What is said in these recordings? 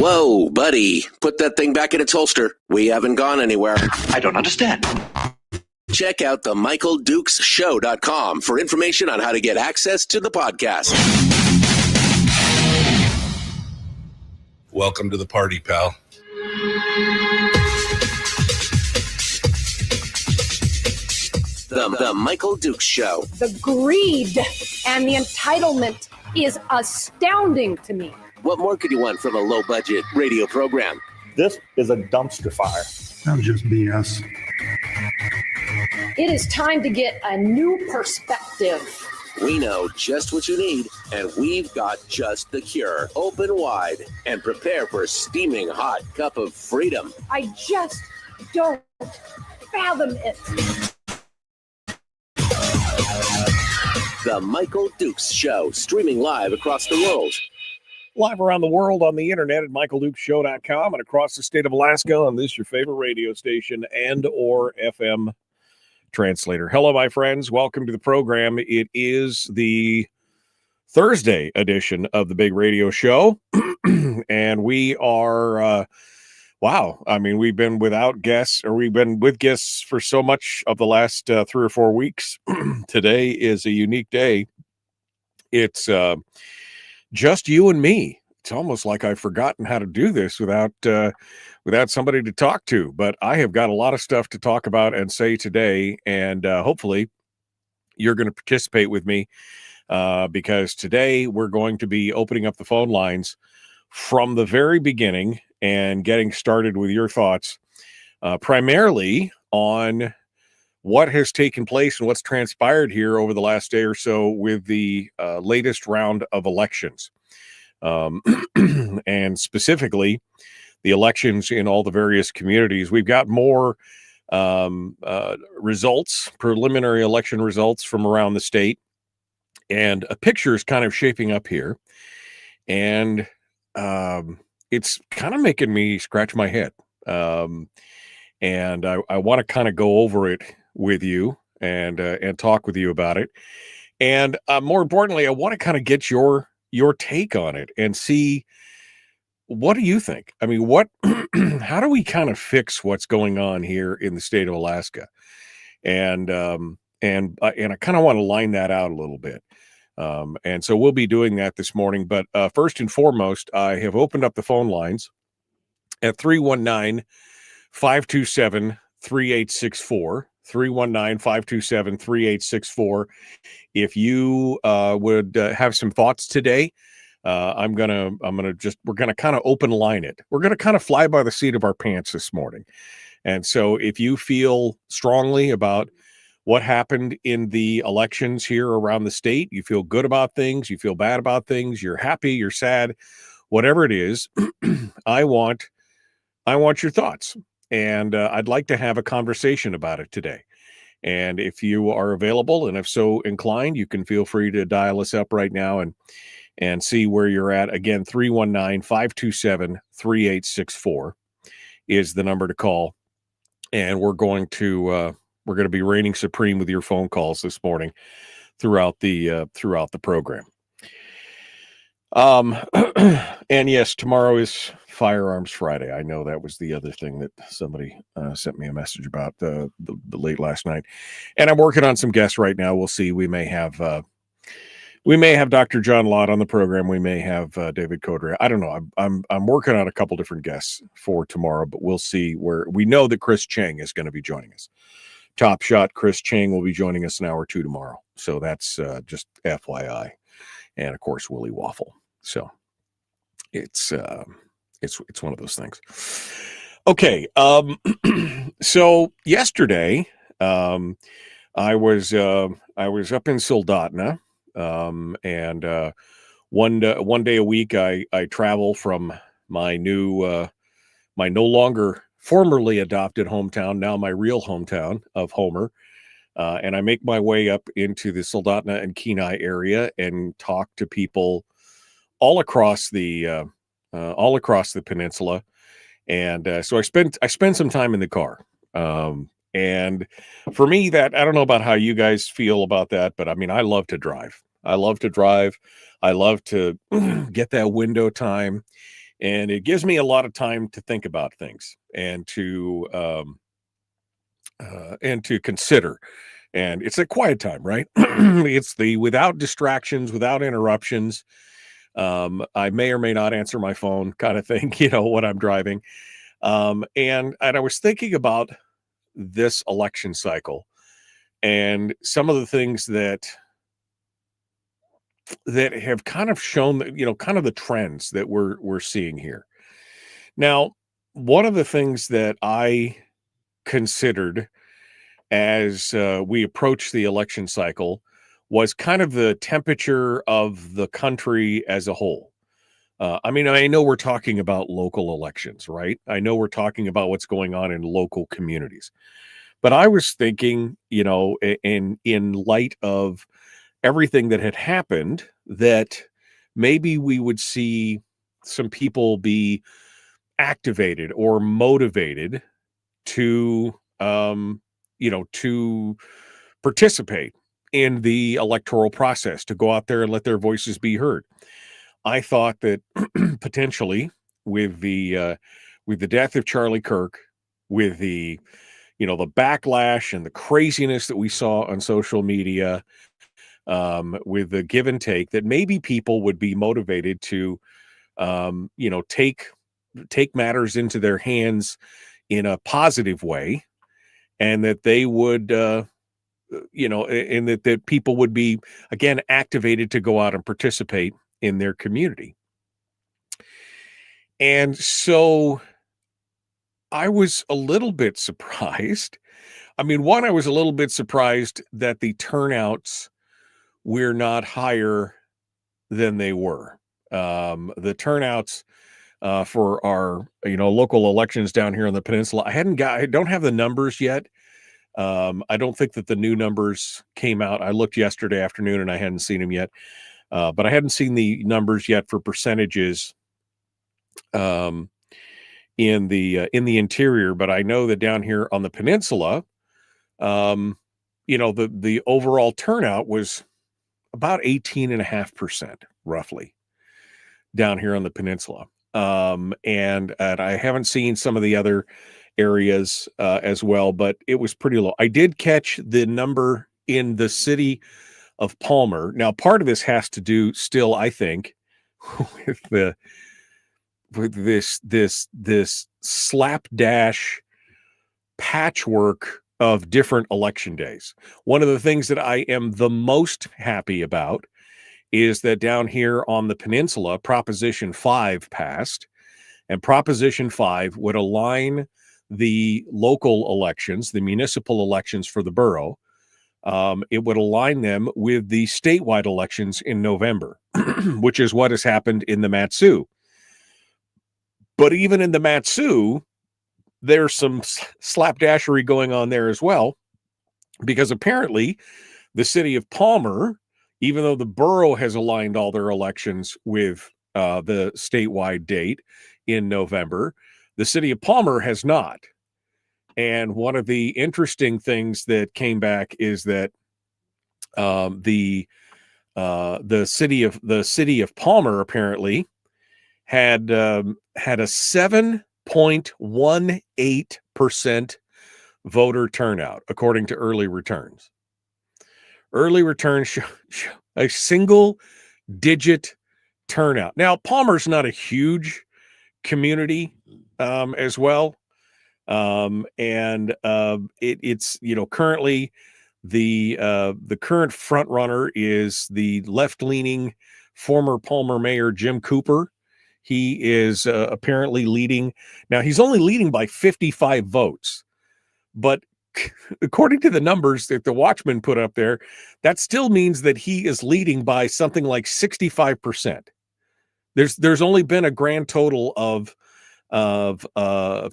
Whoa, buddy. Put that thing back in its holster. We haven't gone anywhere. I don't understand. Check out the MichaelDukesShow.com for information on how to get access to the podcast. Welcome to the party, pal. The Michael Dukes Show. The greed and the entitlement is astounding to me. What more could you want from a low-budget radio program? This is a dumpster fire. That was just BS. It is time to get a new perspective. We know just what you need, and we've got just the cure. Open wide and prepare for a steaming hot cup of freedom. I just don't fathom it. The Michael Dukes Show, streaming live across the world. Live around the world on the internet at MichaelDukesShow.com and across the state of Alaska on this, your favorite radio station and or FM translator. Hello, my friends. Welcome to the program. It is the Thursday edition of the Big Radio Show. And we are, wow. I mean, we've been without guests, or we've been with guests for so much of the last 3 or 4 weeks. Today is a unique day. It's just you and me. It's almost like I've forgotten how to do this without somebody to talk to. But I have got a lot of stuff to talk about and say today, and hopefully you're going to participate with me because today we're going to be opening up the phone lines from the very beginning and getting started with your thoughts, primarily on what has taken place and what's transpired here over the last day or so with the latest round of elections. And specifically the elections in all the various communities. We've got more results, preliminary election results from around the state, and a picture is kind of shaping up here. And it's kind of making me scratch my head. And I want to kind of go over it with you and talk with you about it. And more importantly, I want to kind of get your take on it and see, what do you think? I mean, how do we kind of fix what's going on here in the state of Alaska? And I kind of want to line that out a little bit. And so we'll be doing that this morning. But first and foremost, I have opened up the phone lines at 319-527-3864. 319-527-3864. If you would have some thoughts today, we're gonna kind of open line it. We're gonna kind of fly by the seat of our pants this morning. And so if you feel strongly about what happened in the elections here around the state, you feel good about things, you feel bad about things, you're happy, you're sad, whatever it is, I want your thoughts. And I'd like to have a conversation about it today. And if you are available, and if so inclined, you can feel free to dial us up right now and see where you're at. Again, 319-527-3864 is the number to call. And we're going to be reigning supreme with your phone calls this morning throughout the program. And yes, tomorrow is Firearms Friday. I know that was the other thing that somebody sent me a message about the late last night, and I'm working on some guests right now. We'll see. We may have Dr. John Lott on the program. We may have David Codrea. I don't know. I'm working on a couple different guests for tomorrow, but we'll see. Where we know that Chris Cheng is going to be joining us. Top Shot Chris Cheng will be joining us an hour or two tomorrow. So that's just FYI. And of course, Willie Waffle. So it's one of those things. Okay. So yesterday, I was up in Soldotna, and one day a week, I travel from my no longer formerly adopted hometown, now my real hometown of Homer. And I make my way up into the Soldotna and Kenai area and talk to people all across the peninsula. And so I spent some time in the car. And for me, that, I don't know about how you guys feel about that, but I mean, I love to drive. I love to get that window time And it gives me a lot of time to think about things and to consider. And it's a quiet time, right? It's the without distractions, without interruptions. I may or may not answer my phone kind of thing, when I'm driving. And I was thinking about this election cycle and some of the things that have kind of shown that, kind of the trends that we're seeing here. Now, one of the things that I considered as we approached the election cycle was kind of the temperature of the country as a whole. I know we're talking about local elections, right? I know we're talking about what's going on in local communities. But I was thinking, in light of everything that had happened, that maybe we would see some people be activated or motivated to, to participate in the electoral process, to go out there and let their voices be heard. I thought that potentially with the death of Charlie Kirk, with the backlash and the craziness that we saw on social media, with the give and take, that maybe people would be motivated to, take matters into their hands in a positive way, and that they would, and that people would be, again, activated to go out and participate in their community. And so I was a little bit surprised. I was a little bit surprised that the turnouts were not higher than they were. The turnouts for our, local elections down here on the peninsula, I don't have the numbers yet. I don't think that the new numbers came out. I looked yesterday afternoon and I hadn't seen them yet. But I hadn't seen the numbers yet for percentages in the interior. But I know that down here on the peninsula, the overall turnout was about 18.5%, roughly, down here on the peninsula. And I haven't seen some of the other areas as well, but it was pretty low. I did catch the number in the city of Palmer. Now, part of this has to do still, I think, with this slapdash patchwork of different election days. One of the things that I am the most happy about is that down here on the peninsula, Proposition 5 passed, and Proposition 5 would align the local elections, the municipal elections for the borough. It would align them with the statewide elections in November, which is what has happened in the Mat-Su. But even in the Mat-Su, there's some slapdashery going on there as well, because apparently the city of Palmer, even though the borough has aligned all their elections with the statewide date in November, the city of Palmer has not. And one of the interesting things that came back is that the city of Palmer apparently had a 7.18% voter turnout, according to early returns. Early returns show a single-digit turnout. Now, Palmer's not a huge community as well. It's currently the current front runner is the left-leaning former Palmer Mayor Jim Cooper. He is apparently leading. Now, he's only leading by 55 votes, but according to the numbers that the Watchman put up there, that still means that he is leading by something like 65%. There's only been a grand total of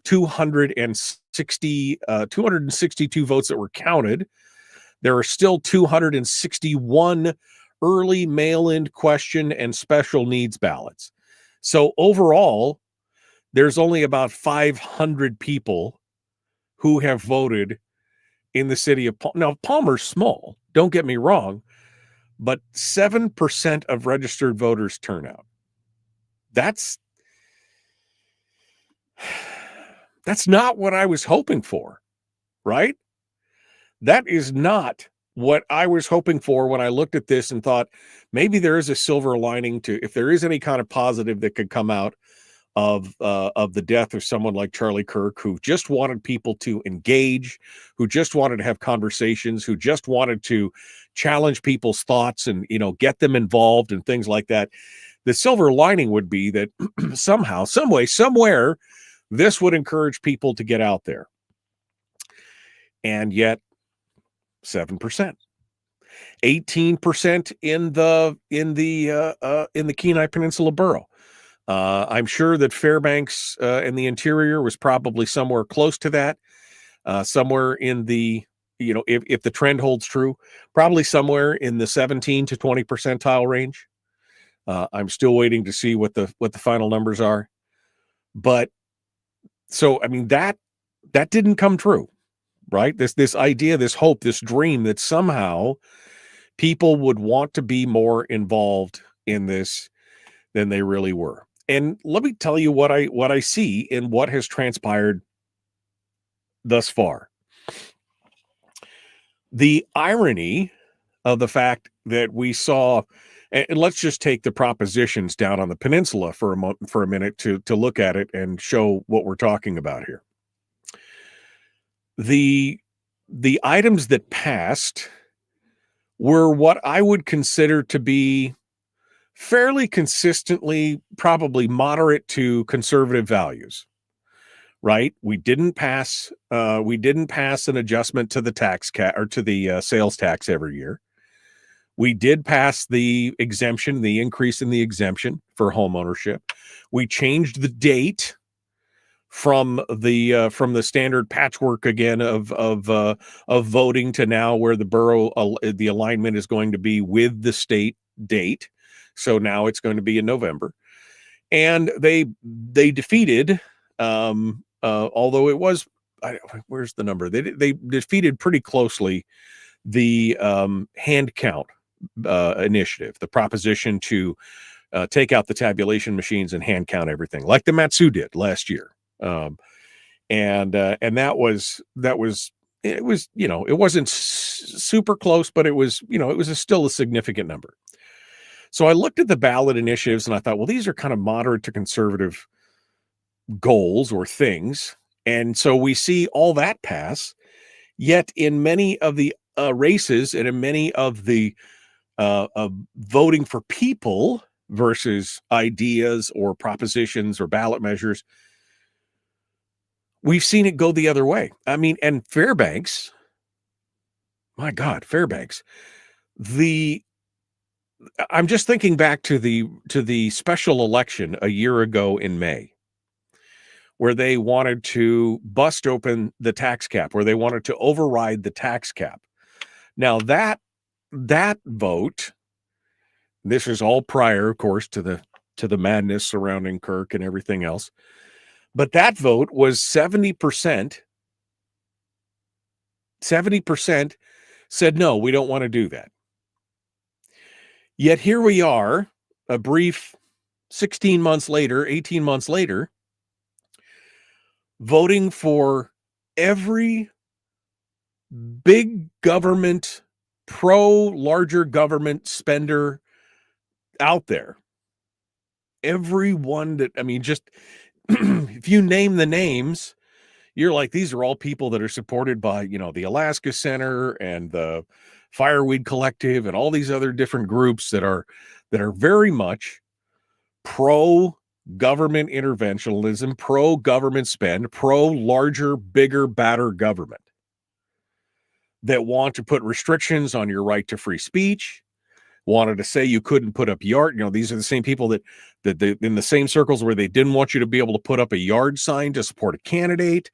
262 votes that were counted. There are still 261 early mail-in question and special needs ballots. So overall, there's only about 500 people who have voted in the city of Palmer. Now, Palmer's small, don't get me wrong, but 7% of registered voters turnout. That's That's not what I was hoping for, right? That is not what I was hoping for when I looked at this and thought maybe there is a silver lining to, if there is any kind of positive that could come out of the death of someone like Charlie Kirk, who just wanted people to engage, who just wanted to have conversations, who just wanted to challenge people's thoughts and, get them involved and things like that. The silver lining would be that somehow, some way, somewhere, this would encourage people to get out there. And yet 7%, 18% in the Kenai Peninsula borough. I'm sure that Fairbanks and the interior was probably somewhere close to that, somewhere in the, if the trend holds true, probably somewhere in the 17 to 20 percentile range. I'm still waiting to see what the final numbers are. But so, I mean, that didn't come true, right? This idea, this hope, this dream that somehow people would want to be more involved in this than they really were. And let me tell you what I see in what has transpired thus far. The irony of the fact that we saw, and let's just take the propositions down on the peninsula for a minute to look at it and show what we're talking about here. The items that passed were what I would consider to be fairly consistently, probably moderate to conservative values, right? We didn't pass an adjustment to the tax cap or to the sales tax every year. We did pass the exemption, the increase in the exemption for home ownership. We changed the date from the standard patchwork again of voting to now where the borough, the alignment is going to be with the state date. So now it's going to be in November, and they defeated, although it was, where's the number? They defeated pretty closely the hand count initiative, the proposition to take out the tabulation machines and hand count everything, like the Matsu did last year. And that was it was, it wasn't super close, but it was, it was still a significant number. So I looked at the ballot initiatives and I thought, well, these are kind of moderate to conservative goals or things. And so we see all that pass, yet in many of the races and in many of the voting for people versus ideas or propositions or ballot measures, we've seen it go the other way. I mean, and Fairbanks, my God, Fairbanks, I'm just thinking back to the special election a year ago in May, where they wanted to bust open the tax cap, where they wanted to override the tax cap. Now that vote, this is all prior, of course, to the madness surrounding Kirk and everything else. But that vote was 70%. 70% said, no, we don't want to do that. Yet here we are, a brief 18 months later, voting for every big government, larger government spender out there. Everyone that, I mean, just if you name the names, you're like, these are all people that are supported by, the Alaska Center and the Fireweed Collective and all these other different groups that are very much pro-government interventionism, pro-government spend, pro-larger, bigger, badder government, that want to put restrictions on your right to free speech, wanted to say you couldn't put up yard. These are the same people that they, in the same circles where they didn't want you to be able to put up a yard sign to support a candidate.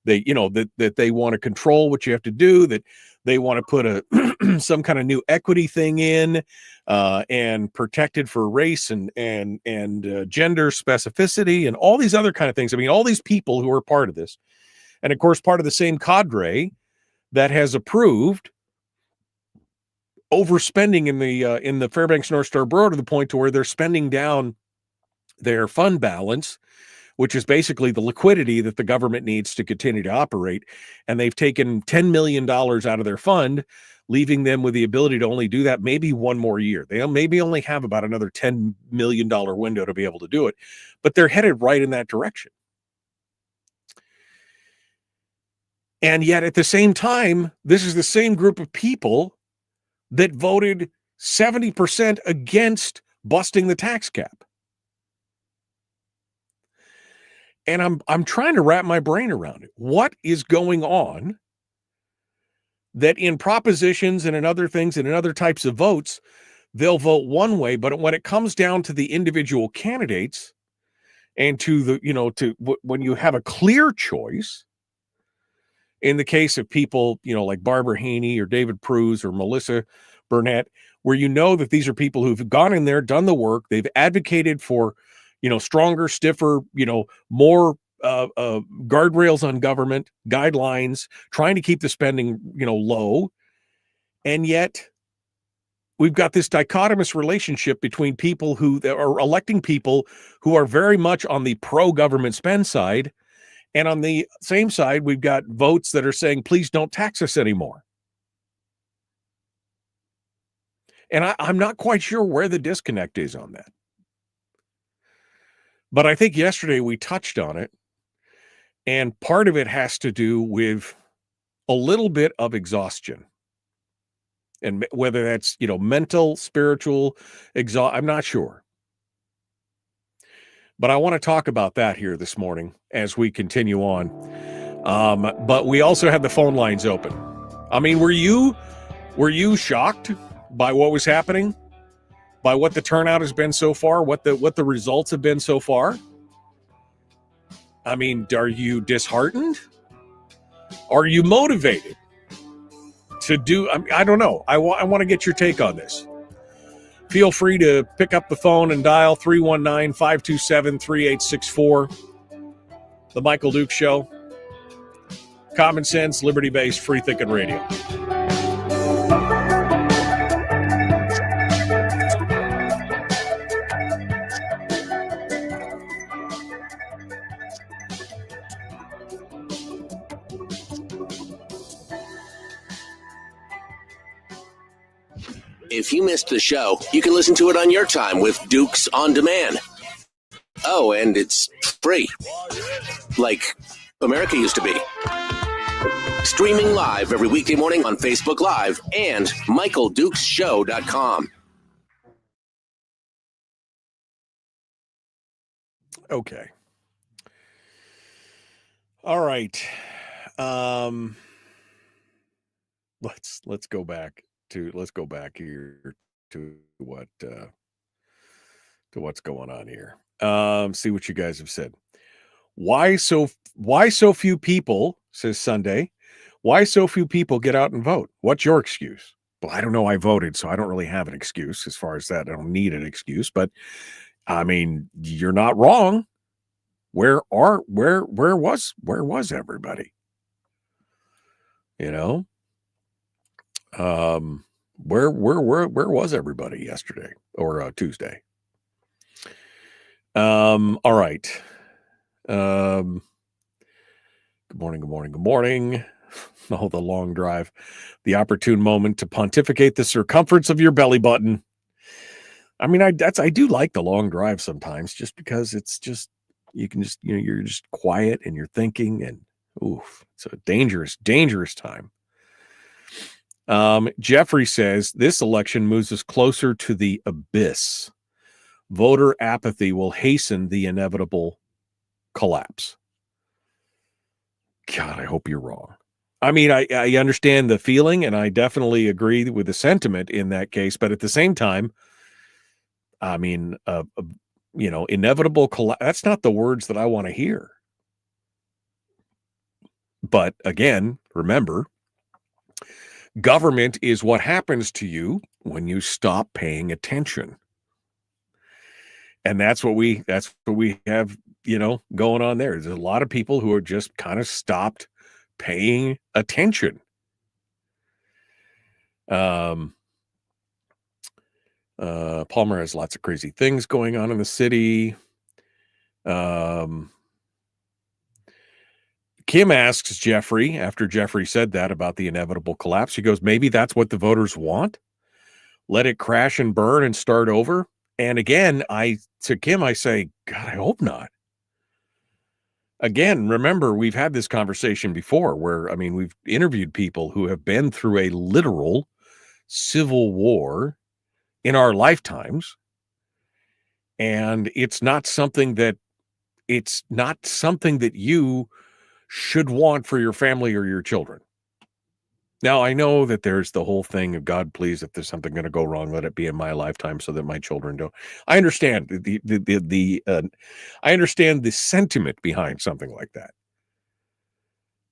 They, that they want to control what you have to do, that they want to put some kind of new equity thing in, and protected for race and gender specificity and all these other kind of things. I mean, all these people who are part of this, and of course, part of the same cadre that has approved overspending in the Fairbanks North Star Borough to the point to where they're spending down their fund balance which is basically the liquidity that the government needs to continue to operate. And they've taken $10 million out of their fund, leaving them with the ability to only do that maybe one more year. They maybe only have about another $10 million window to be able to do it, but they're headed right in that direction. And yet at the same time, this is the same group of people that voted 70% against busting the tax cap. And I'm trying to wrap my brain around it. What is going on that in propositions and in other things and in other types of votes, they'll vote one way, but when it comes down to the individual candidates and to the, when you have a clear choice, in the case of people, like Barbara Haney or David Pruz or Melissa Burnett, where that these are people who've gone in there, done the work, they've advocated for, stronger, stiffer, more guardrails on government, guidelines, trying to keep the spending, low. And yet we've got this dichotomous relationship between people who are electing people who are very much on the pro-government spend side. And on the same side, we've got votes that are saying, please don't tax us anymore. And I'm not quite sure where the disconnect is on that. But I think yesterday we touched on it. And part of it has to do with a little bit of exhaustion. And whether that's, mental, spiritual, I'm not sure. But I want to talk about that here this morning as we continue on. But we also have the phone lines open. I mean, were you shocked by what was happening? By what the turnout has been so far? What the results have been so far? I mean, are you disheartened? Are you motivated to do? I don't know. I want to get your take on this. Feel free to pick up the phone and dial 319-527-3864. The Michael Duke Show. Common sense, liberty-based, free-thinking radio. If you missed the show, you can listen to it on your time with Dukes On Demand. Oh, and it's free. Like America used to be. Streaming live every weekday morning on Facebook Live and MichaelDukesShow.com. Okay. All right. Let's go back here to what's going on here. See what you guys have said. Why so few people, says Sunday, why so few people get out and vote? What's your excuse? Well, I don't know. I voted, so I don't really have an excuse as far as that. I don't need an excuse, but I mean, you're not wrong. Where was everybody? Where was everybody yesterday or Tuesday? All right. Good morning. Oh, the long drive, the opportune moment to pontificate the circumference of your belly button. I mean, I do like the long drive sometimes, just because it's just, you can just, you're just quiet and you're thinking, and it's a dangerous time. Jeffrey says this election moves us closer to the abyss. Voter apathy will hasten the inevitable collapse. God, I hope you're wrong. I mean, I understand the feeling, and I definitely agree with the sentiment in that case. But at the same time, I mean, inevitable collapse, that's not the words that I want to hear. But again, remember, government is what happens to you when you stop paying attention. And that's what we have, going on there. There's a lot of people who are just kind of stopped paying attention. Palmer has lots of crazy things going on in the city. Kim asks Jeffrey, after Jeffrey said that about the inevitable collapse, he goes, maybe that's what the voters want? Let it crash and burn and start over? And again, to Kim, I say, God, I hope not. Again, remember, we've had this conversation before where, I mean, we've interviewed people who have been through a literal civil war in our lifetimes. And it's not something that you should want for your family or your children. Now, I know that there's the whole thing of God, please, if there's something going to go wrong, let it be in my lifetime so that my children don't. I understand I understand the sentiment behind something like that.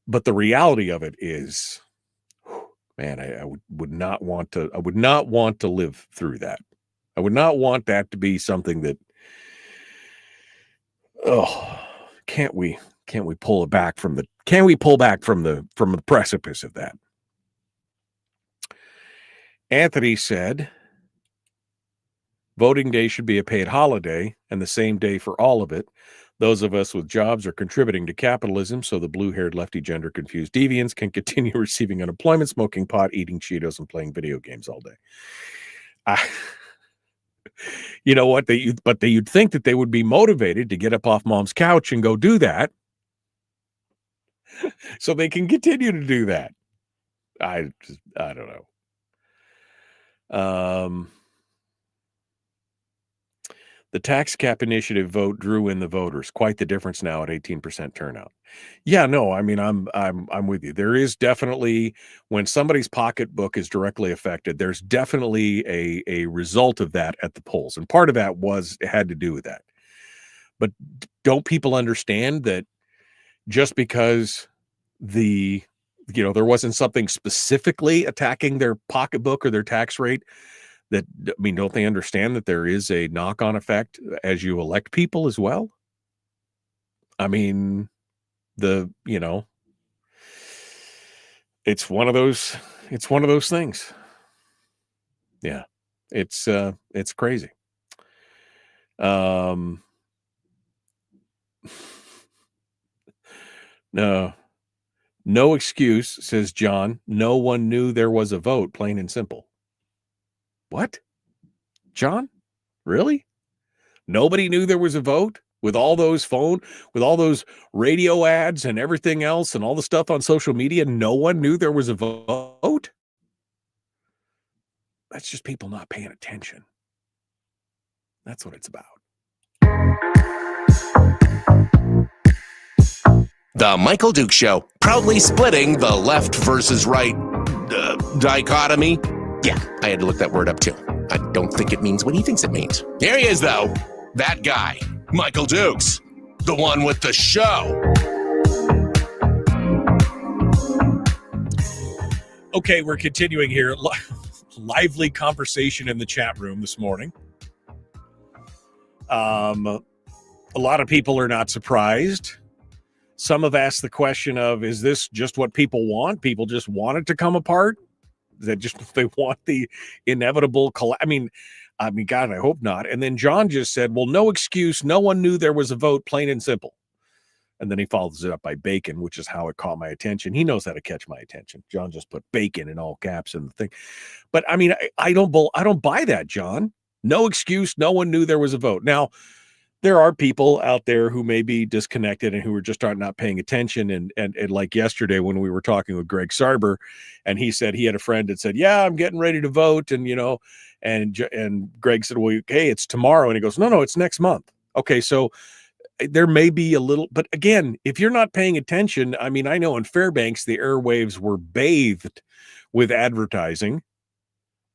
But the reality of it is, man, I would not want to live through that. I would not want that to be something that, can't we pull back from the precipice of that? Anthony said, voting day should be a paid holiday and the same day for all of it. Those of us with jobs are contributing to capitalism, so the blue-haired, lefty, gender-confused deviants can continue receiving unemployment, smoking pot, eating Cheetos, and playing video games all day. You know what? You'd think that they would be motivated to get up off mom's couch and go do that, so they can continue to do that. I don't know. The tax cap initiative vote drew in the voters. Quite the difference now at 18% turnout. Yeah, no, I mean, I'm with you. There is definitely, when somebody's pocketbook is directly affected, there's definitely a result of that at the polls. And part of that had to do with that. But don't people understand that just because there wasn't something specifically attacking their pocketbook or their tax rate, don't they understand that there is a knock-on effect as you elect people as well? I mean, it's one of those things. Yeah. It's crazy. No excuse, says John. No one knew there was a vote, plain and simple. What? John? Really? Nobody knew there was a vote? With all those radio ads and everything else and all the stuff on social media, no one knew there was a vote? That's just people not paying attention. That's what it's about. The Michael Duke Show, proudly splitting the left versus right dichotomy. Yeah, I had to look that word up too. I don't think it means what he thinks it means. Here he is, though. That guy, Michael Dukes, the one with the show. Okay, we're continuing here. Lively conversation in the chat room this morning. A lot of people are not surprised. Some have asked the question of, is this just what people want? People just want it to come apart? They want the inevitable collapse. I mean, God, I hope not. And then John just said, well, no excuse. No one knew there was a vote, plain and simple. And then he follows it up by bacon, which is how it caught my attention. He knows how to catch my attention. John just put bacon in all caps in the thing. But I mean, I don't buy that, John. No excuse. No one knew there was a vote. Now, there are people out there who may be disconnected and who are just not paying attention. And like yesterday when we were talking with Greg Sarber, and he said he had a friend that said, yeah, I'm getting ready to vote. And, and Greg said, well, hey, it's tomorrow. And he goes, no, it's next month. Okay. So there may be a little, but again, if you're not paying attention, I mean, I know in Fairbanks, the airwaves were bathed with advertising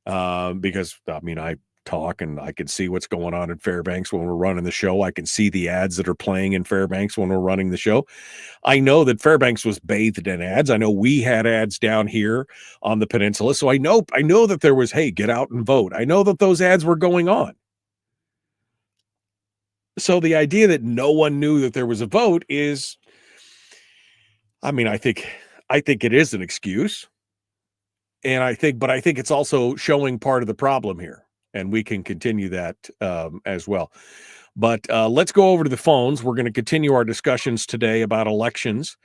because I talk and I can see what's going on in Fairbanks when we're running the show. I can see the ads that are playing in Fairbanks when we're running the show. I know that Fairbanks was bathed in ads. I know we had ads down here on the peninsula. So I know that there was, hey, get out and vote. I know that those ads were going on. So the idea that no one knew that there was a vote is, I think it is an excuse. And I think it's also showing part of the problem here. And we can continue that as well. But let's go over to the phones. We're going to continue our discussions today about elections.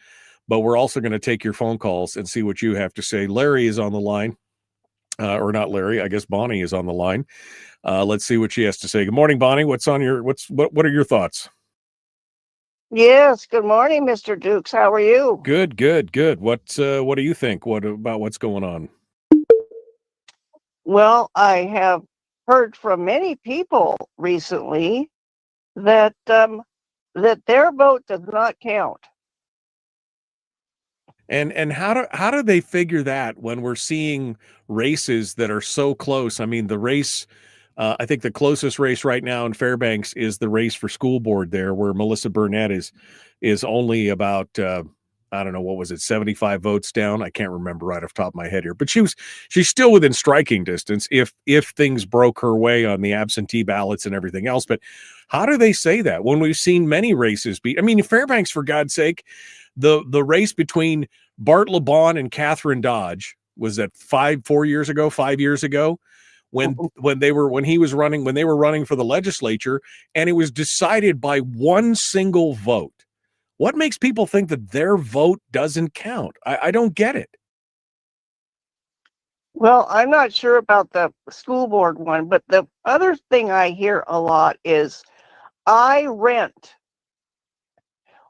but we're also going to take your phone calls and see what you have to say. Larry is on the line, or not Larry. I guess Bonnie is on the line. Let's see what she has to say. Good morning, Bonnie. What are your thoughts? Yes, good morning, Mr. Dukes. How are you? Good. What do you think? What about what's going on? Well, I have heard from many people recently that that their vote does not count. And how do they figure that when we're seeing races that are so close? I mean, the race, I think the closest race right now in Fairbanks is the race for school board there, where Melissa Burnett is only about I don't know, what was it, 75 votes down? I can't remember right off the top of my head here, but she's still within striking distance if things broke her way on the absentee ballots and everything else. But how do they say that when we've seen many races be? I mean, Fairbanks, for God's sake, the race between Bart LeBon and Catherine Dodge was that 5 years ago when they were running for the legislature, and it was decided by one single vote. What makes people think that their vote doesn't count? I don't get it. Well, I'm not sure about the school board one, but the other thing I hear a lot is I rent.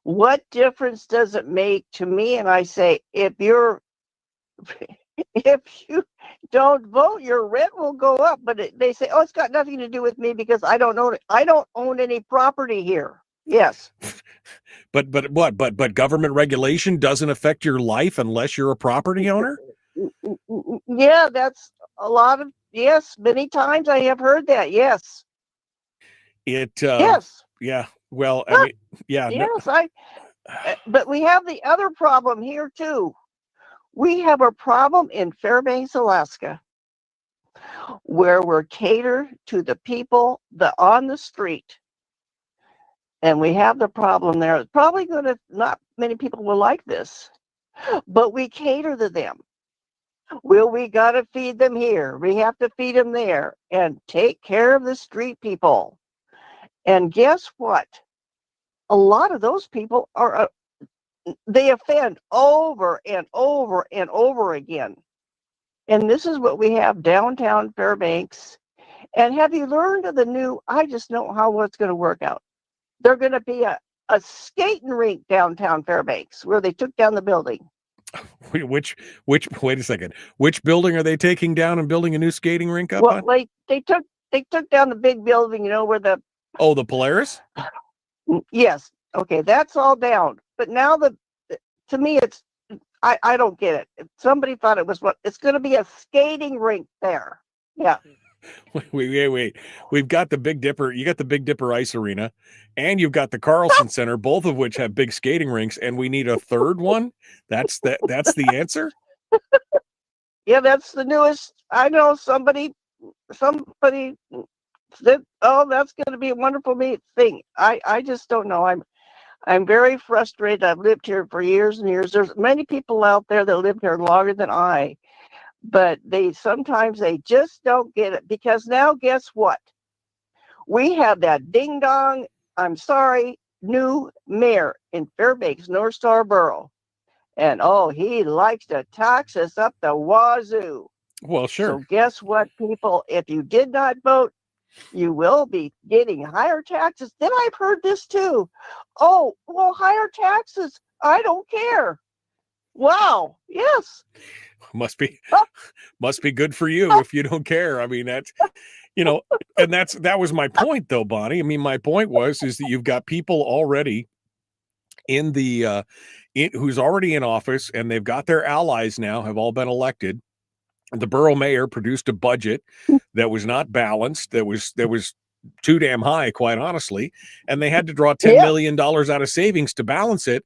What difference does it make to me? And I say, if you don't vote, your rent will go up. But they say, oh, it's got nothing to do with me because I don't own it. I don't own any property here. Yes. But government regulation doesn't affect your life unless you're a property owner? Yeah, that's a lot of, yes, many times I have heard that. Yes. Yes. Yeah. Well, I mean, yeah. Yes, but we have the other problem here too. We have a problem in Fairbanks, Alaska, where we're catered to the people that on the street. And we have the problem there. It's probably not many people will like this, but we cater to them. Well, we got to feed them here. We have to feed them there and take care of the street people. And guess what? A lot of those people they offend over and over and over again. And this is what we have downtown Fairbanks. And have you learned of the new, I just know how it's going to work out. They're going to be a skating rink downtown Fairbanks where they took down the building. Wait a second. Which building are they taking down and building a new skating rink up on? Like they took down the big building, where the Polaris? Yes. Okay, that's all down. But now to me it's I don't get it. Somebody thought it was it's going to be a skating rink there. Yeah. Wait. We've got the Big Dipper. You got the Big Dipper Ice Arena, and you've got the Carlson Center, both of which have big skating rinks, and we need a third one. That's the answer? Yeah, that's the newest. I know somebody said, oh, that's going to be a wonderful thing. I just don't know. I'm very frustrated. I've lived here for years and years. There's many people out there that live here longer than I. But sometimes they just don't get it, because now guess what? We have that ding dong, I'm sorry, new mayor in Fairbanks, North Star Borough. And he likes to tax us up the wazoo. Well, sure. So guess what, people? If you did not vote, you will be getting higher taxes. Then I've heard this too. Oh, well, higher taxes. I don't care. Wow. Yes. Must be good for you if you don't care. I mean, that's, and that was my point though, Bonnie. I mean, my point is that you've got people already in the who's already in office, and they've got their allies now, have all been elected. The borough mayor produced a budget that was not balanced, that was too damn high, quite honestly, and they had to draw $10 million out of savings to balance it,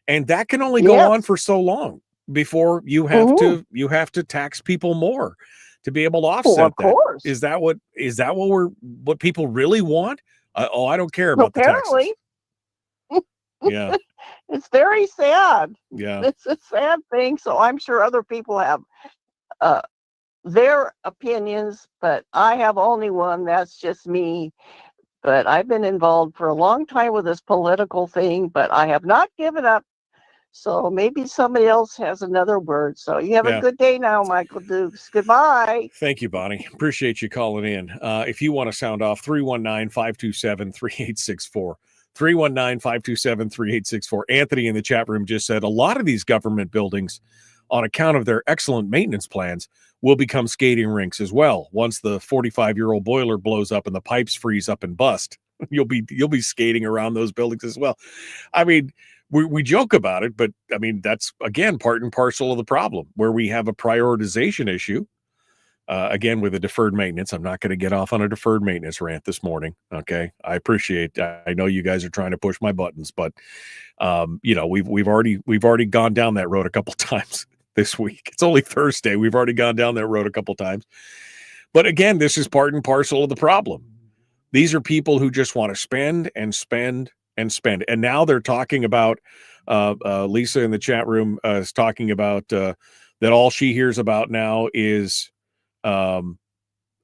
and that can only go on for so long before you have to tax people more to be able to offset of course. that. Is that what people really want? I don't care about apparently. The taxes. Yeah. It's very sad. Yeah. It's a sad thing. So I'm sure other people have their opinions, but I have only one. That's just me. But I've been involved for a long time with this political thing, but I have not given up. So maybe somebody else has another word. So you have Yeah. a good day now, Michael Dukes. Goodbye. Thank you, Bonnie. Appreciate you calling in. If you want to sound off, 319-527-3864. 319-527-3864. Anthony in the chat room just said a lot of these government buildings, on account of their excellent maintenance plans, will become skating rinks as well. Once the 45-year-old boiler blows up and the pipes freeze up and bust, you'll be skating around those buildings as well. I mean, we joke about it, but I mean, that's again part and parcel of the problem, where we have a prioritization issue. Again, with a deferred maintenance. I'm not going to get off on a deferred maintenance rant this morning. Okay, I appreciate. I know you guys are trying to push my buttons, but we've already gone down that road a couple times this week. It's only Thursday. We've already gone down that road a couple times. But again, this is part and parcel of the problem. These are people who just want to spend and spend and spend, and now they're talking about. Lisa in the chat room is talking about that all she hears about now is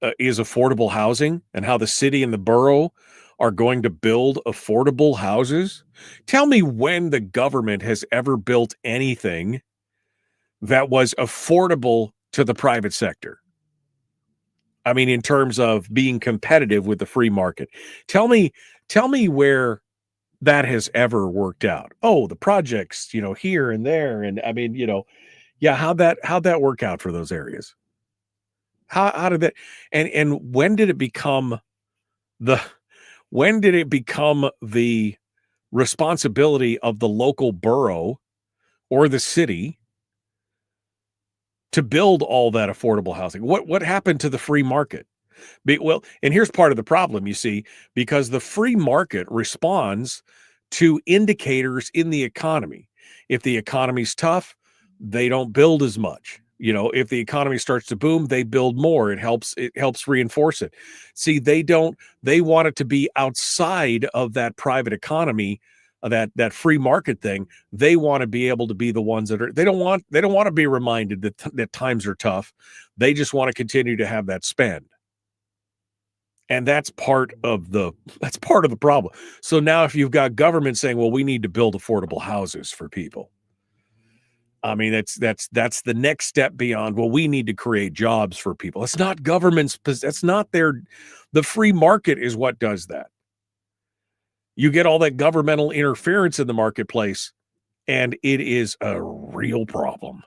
affordable housing, and how the city and the borough are going to build affordable houses. Tell me when the government has ever built anything that was affordable to the private sector. I mean, in terms of being competitive with the free market. Tell me where that has ever worked out. Oh, the projects, here and there. And I mean, how'd that work out for those areas? How did that, and when did it become the responsibility of the local borough or the city to build all that affordable housing? What happened to the free market? Well, and here's part of the problem, you see, because the free market responds to indicators in the economy. If the economy's tough, they don't build as much. If the economy starts to boom, they build more. It helps reinforce it. See, they want it to be outside of that private economy, that free market thing. They want to be able to be the ones they don't want to be reminded that times are tough. They just want to continue to have that spend. And that's part of the problem. So now if you've got government saying, well, we need to build affordable houses for people. I mean, that's the next step beyond, well, we need to create jobs for people. It's not government's, that's not the free market is what does that. You get all that governmental interference in the marketplace, and it is a real problem.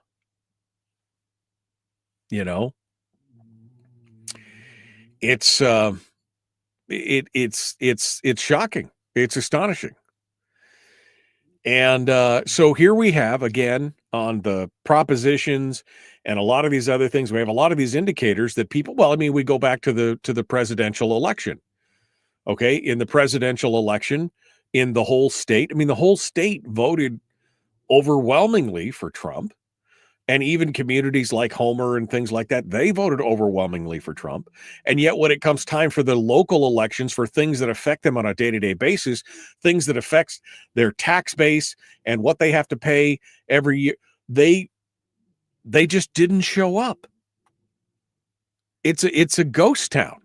It's shocking. It's astonishing. And so here we have, again, on the propositions and a lot of these other things, we have a lot of these indicators that people, we go back to the presidential election. Okay, in the presidential election, in the whole state, the whole state voted overwhelmingly for Trump. And even communities like Homer and things like that, they voted overwhelmingly for Trump. And yet when it comes time for the local elections, for things that affect them on a day-to-day basis, things that affects their tax base and what they have to pay every year, they just didn't show up. It's a ghost town.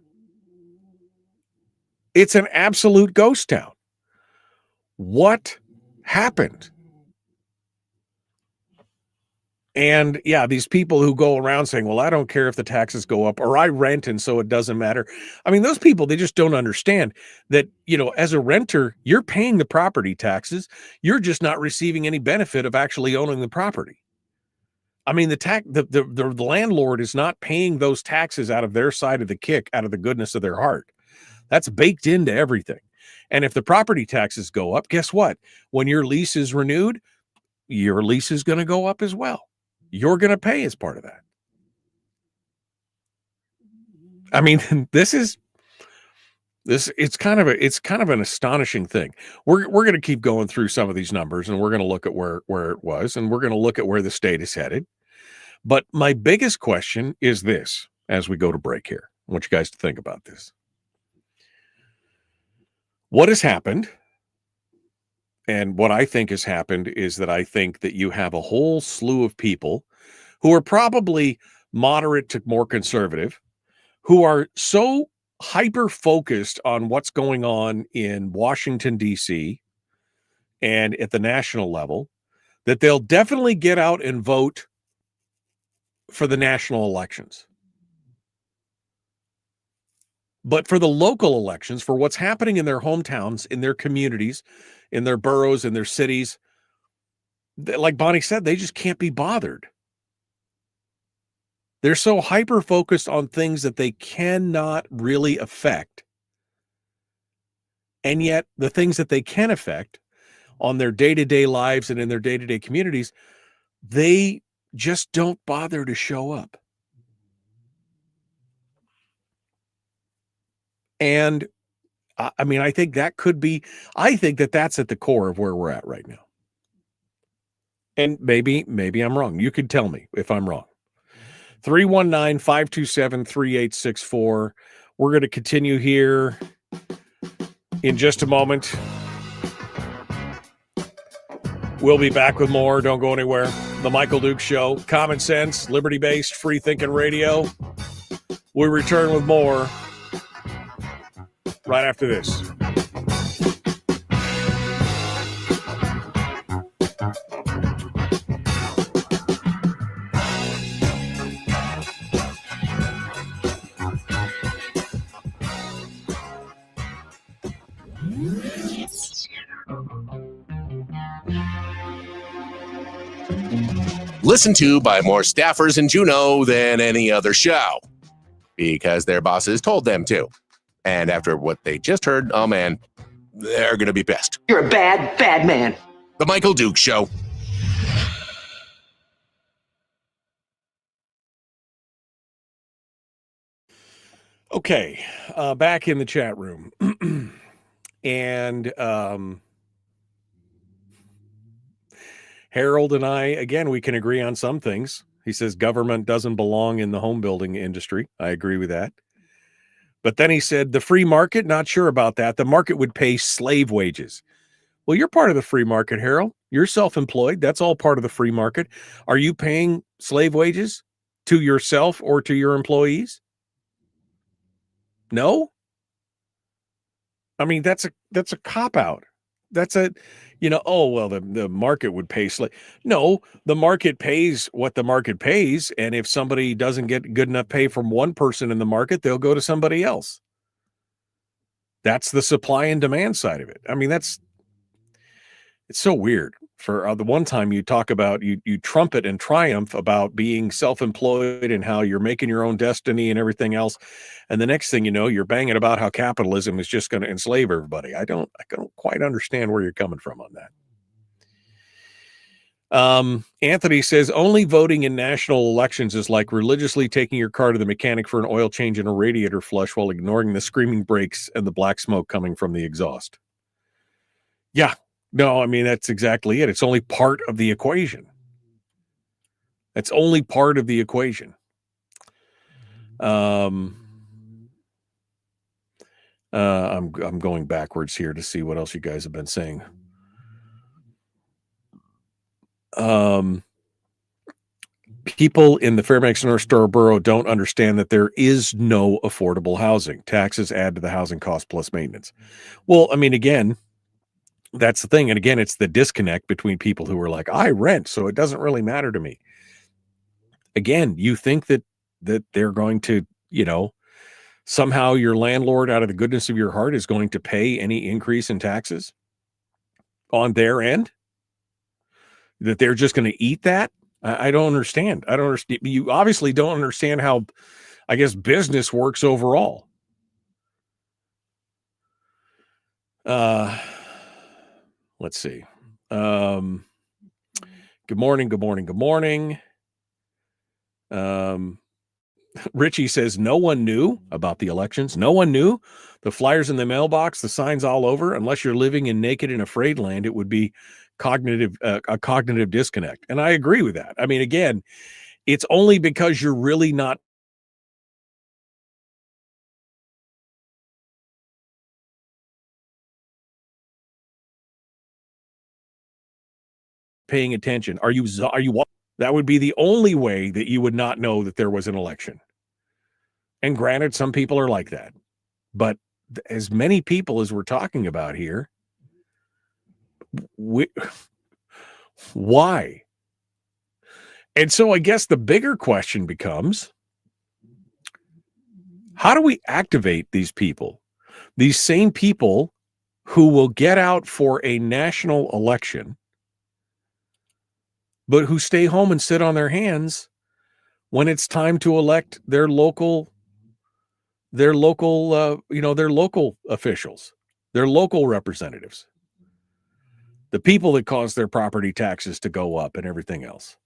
It's an absolute ghost town. What happened? And yeah, these people who go around saying, well, I don't care if the taxes go up, or I rent and so it doesn't matter. Those people, they just don't understand that, as a renter, you're paying the property taxes. You're just not receiving any benefit of actually owning the property. The landlord is not paying those taxes out of their side of the kick, out of the goodness of their heart. That's baked into everything. And if the property taxes go up, guess what? When your lease is renewed, your lease is going to go up as well. You're going to pay as part of that. It's kind of an astonishing thing. We're going to keep going through some of these numbers, and we're going to look at where it was, and we're going to look at where the state is headed. But my biggest question is this, as we go to break here. I want you guys to think about this. What has happened? And what I think has happened is that I think that you have a whole slew of people who are probably moderate to more conservative, who are so hyper-focused on what's going on in Washington, D.C. and at the national level, that they'll definitely get out and vote for the national elections. But for the local elections, for what's happening in their hometowns, in their communities, in their boroughs, in their cities, like Bonnie said, they just can't be bothered. They're so hyper-focused on things that they cannot really affect. And yet, the things that they can affect on their day-to-day lives and in their day-to-day communities, they just don't bother to show up. And I mean, I think that that's at the core of where we're at right now. And maybe I'm wrong. You could tell me if I'm wrong. 319-527-3864. We're going to continue here in just a moment. We'll be back with more. Don't go anywhere. The Michael Dukes Show. Common sense, liberty-based, free-thinking radio. We return with more right after this. Listened to by more staffers in Juneau than any other show because their bosses told them to. And after what they just heard, oh man, they're going to be pissed. You're a bad, bad man. The Michael Dukes Show. Okay, back in the chat room. And Harold and I, again, we can agree on some things. He says government doesn't belong in the home building industry. I agree with that. But then he said the free market, not sure about that. The market would pay slave wages. Well, you're part of the free market, Harold. You're self-employed. That's all part of the free market. Are you paying slave wages to yourself or to your employees? No? I mean, that's a cop-out. That's a, oh, well, the market would pay slave. No, the market pays what the market pays. And if somebody doesn't get good enough pay from one person in the market, they'll go to somebody else. That's the supply and demand side of it. I mean, it's so weird. For the one time you talk about, you trumpet and triumph about being self-employed and how you're making your own destiny and everything else. And the next thing you know, you're banging about how capitalism is just going to enslave everybody. I don't quite understand where you're coming from on that. Anthony says only voting in national elections is like religiously taking your car to the mechanic for an oil change and a radiator flush while ignoring the screaming brakes and the black smoke coming from the exhaust. Yeah. No, I mean, that's exactly it. It's only part of the equation. That's only part of the equation. I'm going backwards here to see what else you guys have been saying. People in the Fairbanks North Star Borough don't understand that there is no affordable housing. Taxes add to the housing cost plus maintenance. Well, I mean, again, that's the thing. And again, it's the disconnect between people who are like, I rent, so it doesn't really matter to me. Again, you think that they're going to, somehow your landlord out of the goodness of your heart is going to pay any increase in taxes on their end? That they're just going to eat that? I don't understand. I don't understand. You obviously don't understand how, I guess, business works overall. Let's see. Good morning. Richie says no one knew about the elections. No one knew. The flyers in the mailbox, the signs all over. Unless you're living in naked and afraid land, it would be a cognitive disconnect. And I agree with that. I mean, again, it's only because you're really not paying attention. Are you that would be the only way that you would not know that there was an election. And granted, some people are like that, but as many people as we're talking about here, Why? And so I guess the bigger question becomes, how do we activate these people? These same people who will get out for a national election, but who stay home and sit on their hands when it's time to elect their local officials, their local representatives, the people that cause their property taxes to go up and everything else.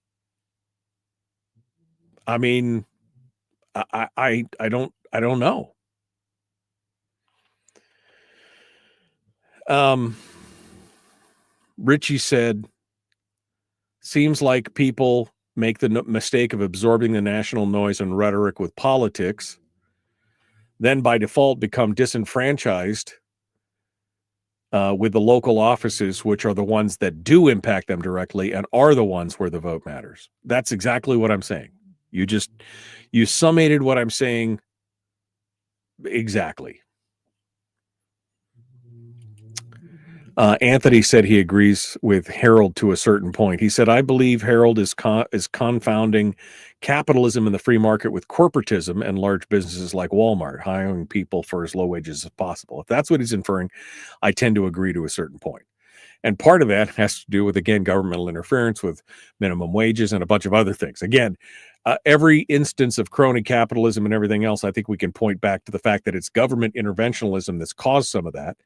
I mean, I don't know. Richie said, seems like people make the mistake of absorbing the national noise and rhetoric with politics, then by default become disenfranchised with the local offices, which are the ones that do impact them directly and are the ones where the vote matters. That's exactly what I'm saying. You summated what I'm saying exactly. Anthony said he agrees with Harold to a certain point. He said, I believe Harold is confounding capitalism in the free market with corporatism and large businesses like Walmart, hiring people for as low wages as possible. If that's what he's inferring, I tend to agree to a certain point. And part of that has to do with, again, governmental interference with minimum wages and a bunch of other things. Again, every instance of crony capitalism and everything else, I think we can point back to the fact that it's government interventionism that's caused some of that.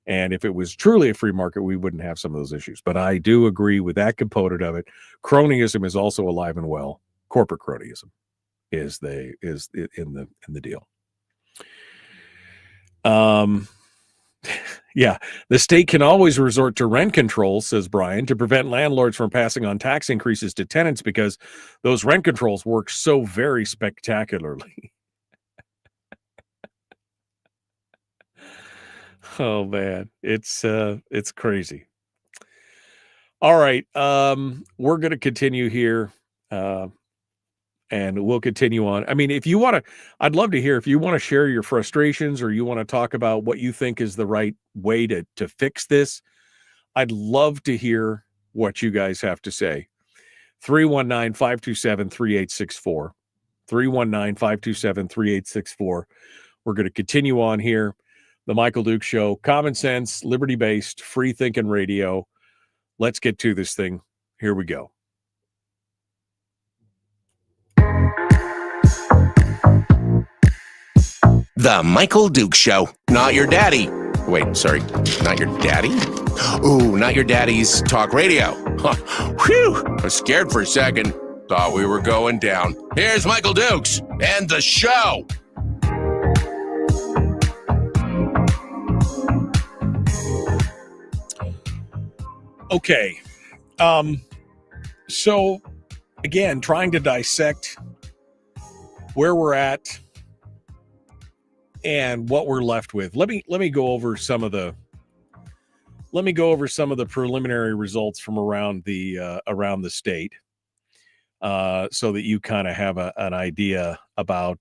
And if it was truly a free market, we wouldn't have some of those issues. But I do agree with that component of it. Cronyism is also alive and well. Corporate cronyism is in the deal. Yeah, the state can always resort to rent controls, says Brian, to prevent landlords from passing on tax increases to tenants because those rent controls work so very spectacularly. Oh man, it's crazy. All right, we're going to continue here, and we'll continue on. I mean, if you want to, I'd love to hear if you want to share your frustrations or you want to talk about what you think is the right way to fix this. I'd love to hear what you guys have to say. 319-527-3864. 319-527-3864. We're going to continue on here. The Michael Duke Show, common sense, liberty-based, free-thinking radio. Let's get to this thing. Here we go. The Michael Duke Show. Not your daddy. Wait, sorry. Not your daddy? Ooh, not your daddy's talk radio. Huh. Whew. I was scared for a second. Thought we were going down. Here's Michael Dukes and the show. Okay. So again, trying to dissect where we're at and what we're left with. Let me go over some of the preliminary results from around the state, so that you kind of have an idea about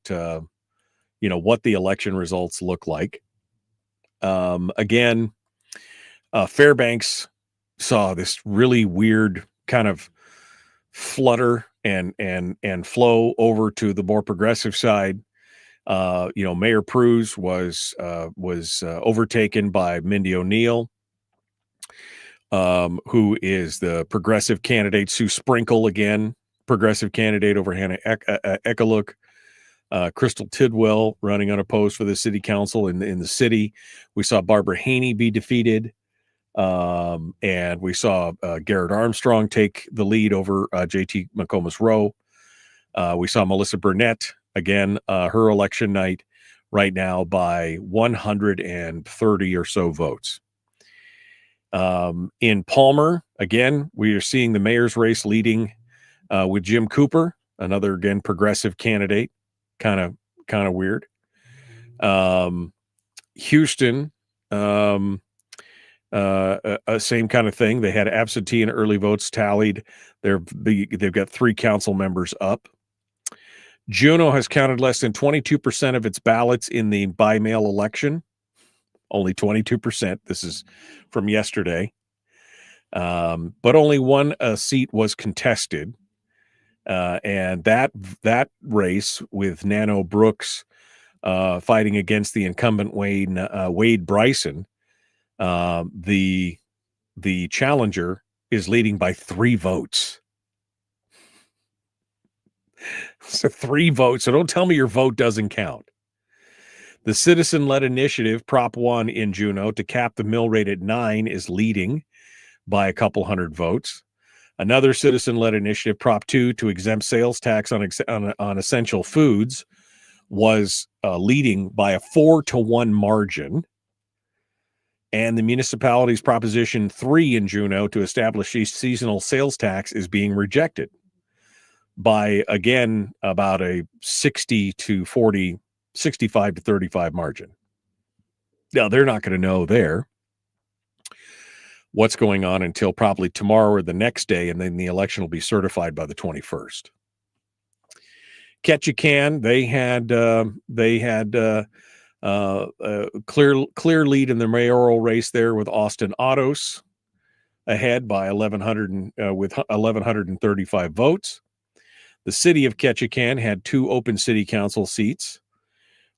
what the election results look like. Again, Fairbanks saw this really weird kind of flutter and flow over to the more progressive side. Mayor Pruz was overtaken by Mindy O'Neill, who is the progressive candidate. Sue Sprinkle, again, progressive candidate over Hannah Ekaluk. Crystal Tidwell running unopposed for the city council in the city. We saw Barbara Haney be defeated. And we saw Garrett Armstrong take the lead over JT McComas Rowe. We saw Melissa Burnett, again, her election night right now by 130 or so votes. In Palmer, again, we are seeing the mayor's race leading with Jim Cooper, another, again, progressive candidate. Kind of weird. Houston, same kind of thing. They had absentee and early votes tallied. They've got 3 council members up. Juneau has counted less than 22% of its ballots in the by-mail election. Only 22%. This is from yesterday. But only one seat was contested, and that race with Nano Brooks fighting against the incumbent Wade Bryson, the challenger is leading by 3 votes. So 3 votes. So don't tell me your vote doesn't count. The citizen-led initiative, Prop 1 in Juneau, to cap the mill rate at 9 is leading by a couple hundred votes. Another citizen-led initiative, Prop 2, to exempt sales tax on essential foods, was leading by a 4-1 margin. And the municipality's Proposition 3 in Juneau to establish a seasonal sales tax is being rejected by, again, about a 65 to 35 margin. Now, they're not going to know what's going on until probably tomorrow or the next day, and then the election will be certified by the 21st. Ketchikan, they had a clear lead in the mayoral race there with Austin Ottos ahead by 1,135 votes. The city of Ketchikan had 2 open city council seats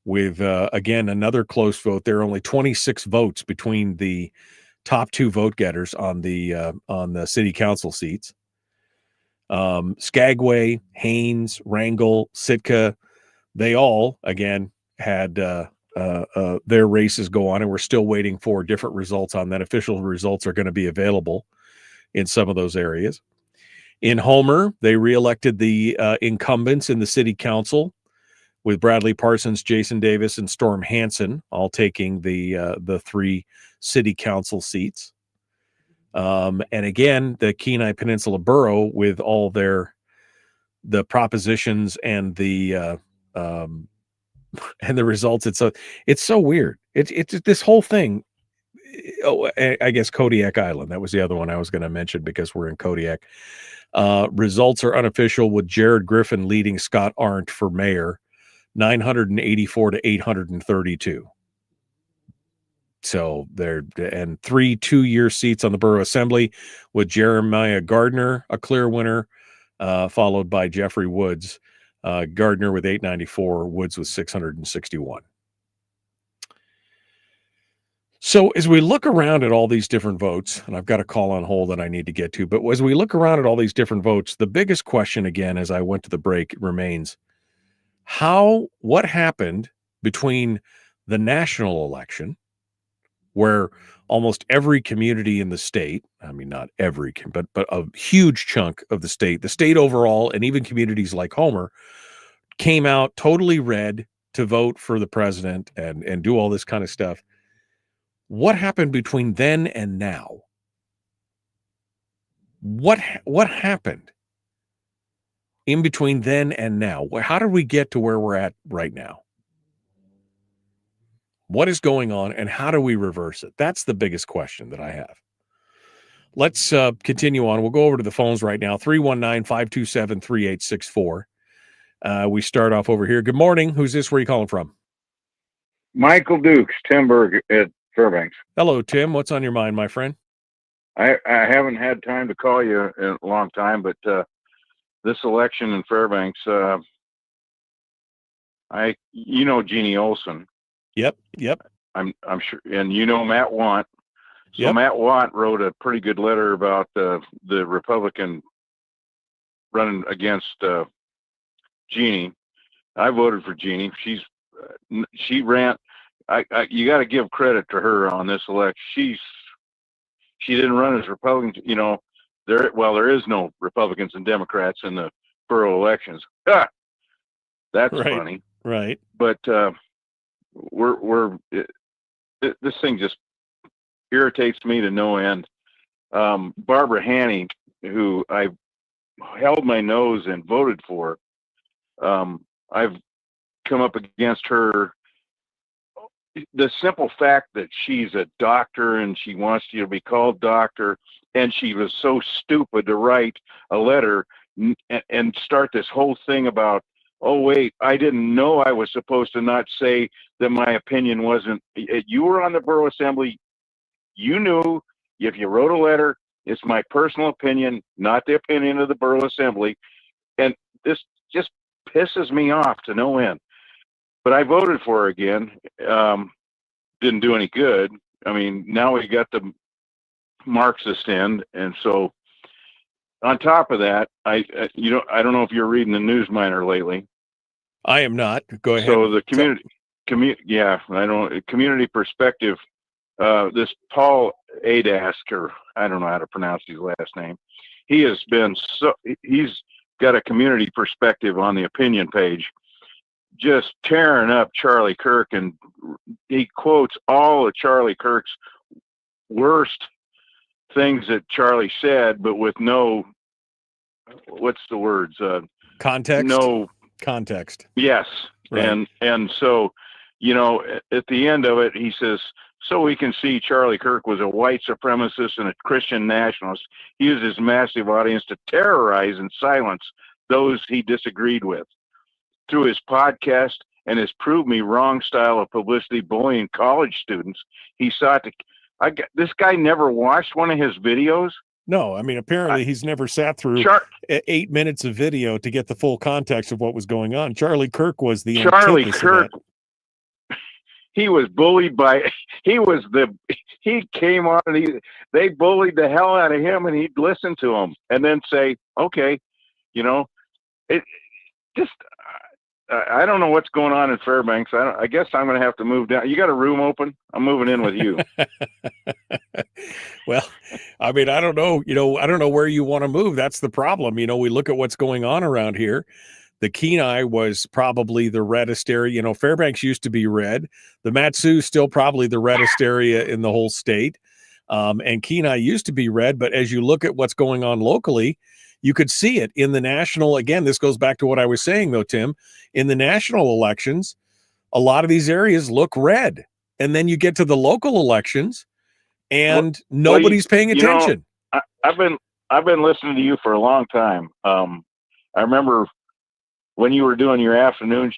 with, again, another close vote. There are only 26 votes between the top 2 vote getters on the city council seats. Skagway, Haines, Wrangell, Sitka, they all, again, had their races go on, and we're still waiting for different results on that. Official results are going to be available in some of those areas. In Homer, they reelected the incumbents in the city council with Bradley Parsons, Jason Davis, and Storm Hansen all taking the 3 city council seats. And again, the Kenai Peninsula Borough with all the propositions and the results. It's so weird. It's this whole thing. Oh, I guess Kodiak Island. That was the other one I was going to mention because we're in Kodiak. Results are unofficial with Jared Griffin leading Scott Arndt for mayor, 984 to 832. So and 3 2-year seats on the borough assembly with Jeremiah Gardner, a clear winner, followed by Jeffrey Woods. Gardner with 894, Woods with 661. So as we look around at all these different votes, and I've got a call on hold that I need to get to, but as we look around at all these different votes, the biggest question again, as I went to the break, remains what happened between the national election, where almost every community in the state, I mean, not every, but a huge chunk of the state overall, and even communities like Homer, came out totally red to vote for the president and do all this kind of stuff. What happened between then and now? What happened in between then and now? How did we get to where we're at right now? What is going on, and how do we reverse it? That's the biggest question that I have. Let's continue on. We'll go over to the phones right now, 319-527-3864. We start off over here. Good morning. Who's this? Where are you calling from? Michael Dukes, Timberg at Fairbanks. Hello, Tim. What's on your mind, my friend? I haven't had time to call you in a long time, but this election in Fairbanks, Jeannie Olson. Yep. I'm sure, and Matt Want. So yep. Matt Want wrote a pretty good letter about the Republican running against Jeannie. I voted for Jeannie. She ran. You got to give credit to her on this election. She didn't run as Republican. There is no Republicans and Democrats in the borough elections. That's right. funny, right? But this thing just irritates me to no end. Barbara Haney, who I held my nose and voted for, I've come up against her. The simple fact that she's a doctor and she wants you to be called doctor, and she was so stupid to write a letter and start this whole thing about, oh, wait, I didn't know I was supposed to not say that my opinion wasn't. You were on the borough assembly. You knew if you wrote a letter It's my personal opinion, not the opinion of the Borough Assembly. And this just pisses me off to no end. But I voted for her again. Didn't do any good. I mean, now we got the Marxist end. And so on top of that, I don't know if you're reading the Newsminer lately. I am not. Go ahead. So the community perspective. This Paul Adask, or I don't know how to pronounce his last name. He's got a community perspective on the opinion page, just tearing up Charlie Kirk, and he quotes all of Charlie Kirk's worst things that Charlie said, but with no, what's the words? Context. No context. Yes. Right. And so, at the end of it, he says, so we can see Charlie Kirk was a white supremacist and a Christian nationalist. He used his massive audience to terrorize and silence those he disagreed with. Through his podcast and his prove me wrong style of publicity bullying college students, he sought to. This guy never watched one of his videos. No, I mean, apparently he's never sat through 8 minutes of video to get the full context of what was going on. Charlie Kirk was the Charlie Kirk. He was bullied he came on and they bullied the hell out of him, and he'd listen to them and then say, okay, I don't know what's going on in Fairbanks. I guess I'm going to have to move down. You got a room open? I'm moving in with you. Well, I mean, I don't know. I don't know where you want to move. That's the problem. We look at what's going on around here. The Kenai was probably the reddest area. Fairbanks used to be red. The Mat-Su still probably the reddest area in the whole state. And Kenai used to be red. But as you look at what's going on locally, you could see it in the national. Again, this goes back to what I was saying, though, Tim. In the national elections, a lot of these areas look red. And then you get to the local elections, and nobody's paying attention. I've been listening to you for a long time. I remember when you were doing your afternoon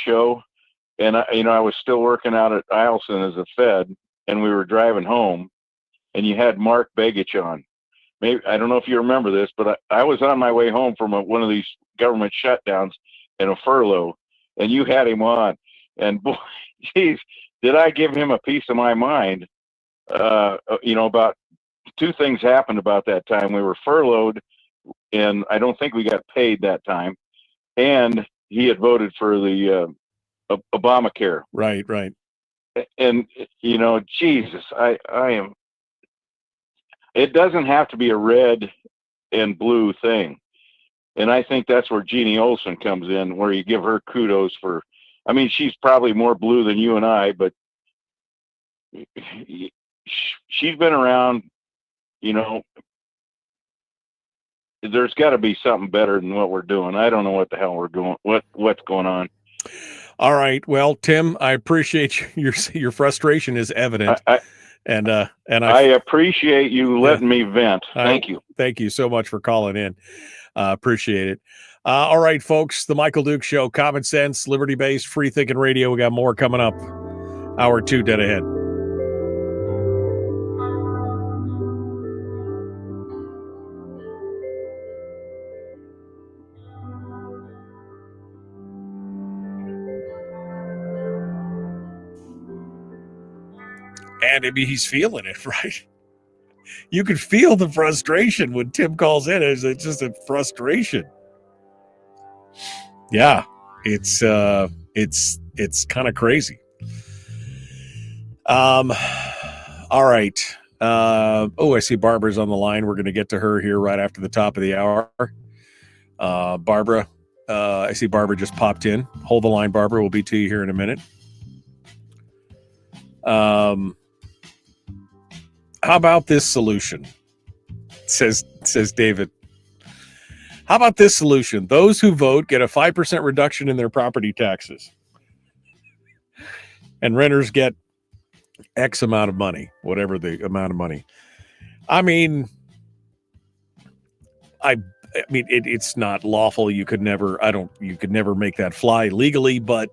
show, and I was still working out at Eielson as a Fed, and we were driving home, and you had Mark Begich on. Maybe I don't know if you remember this, but I was on my way home from one of these government shutdowns and a furlough, and you had him on, and boy, geez, did I give him a piece of my mind. About two things happened about that time. We were furloughed, and I don't think we got paid that time. And he had voted for the Obamacare. Right. And, Jesus, I am. It doesn't have to be a red and blue thing. And I think that's where Jeannie Olson comes in, where you give her kudos for, she's probably more blue than you and I, but she's been around, there's got to be something better than what we're doing. I don't know what the hell we're doing, what's going on. All right. Well, Tim, I appreciate your frustration is evident. And I appreciate you letting me vent. Thank you. Thank you so much for calling in. Appreciate it. All right, folks, the Michael Duke Show, common sense, liberty-based, free-thinking radio. We got more coming up. Hour 2 dead ahead. And maybe he's feeling it, right? You could feel the frustration when Tim calls in. It's just a frustration. Yeah, it's kind of crazy. All right. I see Barbara's on the line. We're going to get to her here right after the top of the hour. Barbara, I see Barbara just popped in. Hold the line, Barbara. We'll be to you here in a minute. How about this solution? Says David. How about this solution? Those who vote get a 5% reduction in their property taxes. And renters get X amount of money, whatever the amount of money. It's not lawful. You could never make that fly legally, but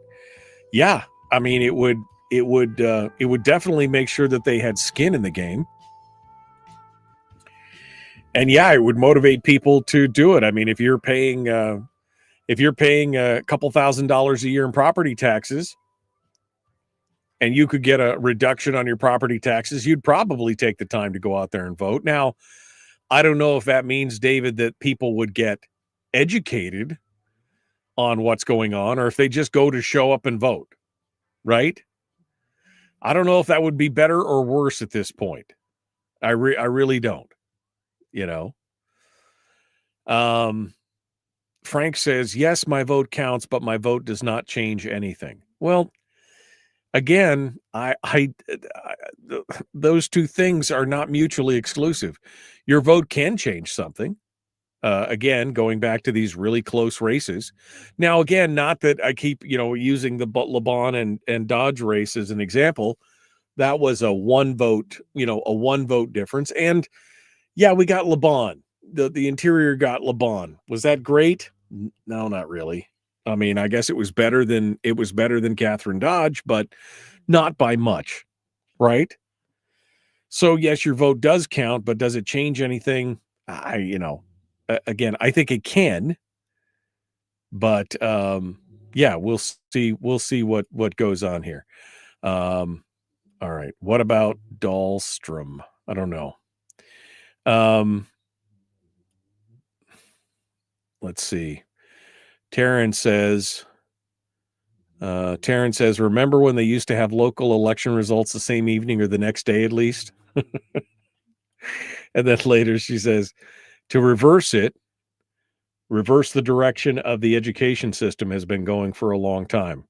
yeah, it would definitely make sure that they had skin in the game. And yeah, it would motivate people to do it. I mean, if you're paying a couple $1,000s a year in property taxes, and you could get a reduction on your property taxes, you'd probably take the time to go out there and vote. Now, I don't know if that means, David, that people would get educated on what's going on, or if they just go to show up and vote, right? I don't know if that would be better or worse at this point. I really don't, you know. Frank says, yes, my vote counts, but my vote does not change anything. Well, again, those two things are not mutually exclusive. Your vote can change something. Again, going back to these really close races. Now, again, not that I keep, using the LeBon and Dodge race as an example. That was a one vote difference. And yeah, we got LeBon. The interior got LeBon. Was that great? No, not really. I mean, I guess it was better than Catherine Dodge, but not by much, right? So yes, your vote does count, but does it change anything? Again, I think it can, but yeah, we'll see what goes on here. All right, what about Dahlstrom? I don't know. Let's see. Taryn says, remember when they used to have local election results the same evening or the next day at least? And then later she says, to reverse the direction of the education system has been going for a long time.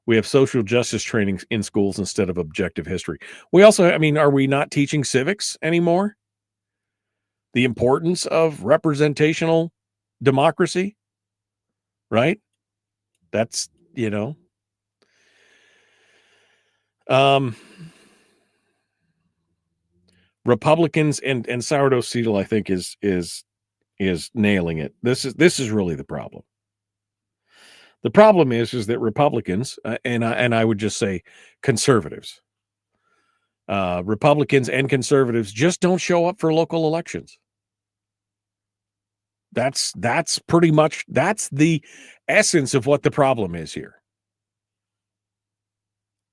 We have social justice training in schools instead of objective history. We also, are we not teaching civics anymore? The importance of representational democracy, right? That's, Republicans and Sourdough Seedle, I think, is nailing it. This is really the problem. The problem is that Republicans and I would just say conservatives, Republicans and conservatives just don't show up for local elections. That's pretty much the essence of what the problem is here.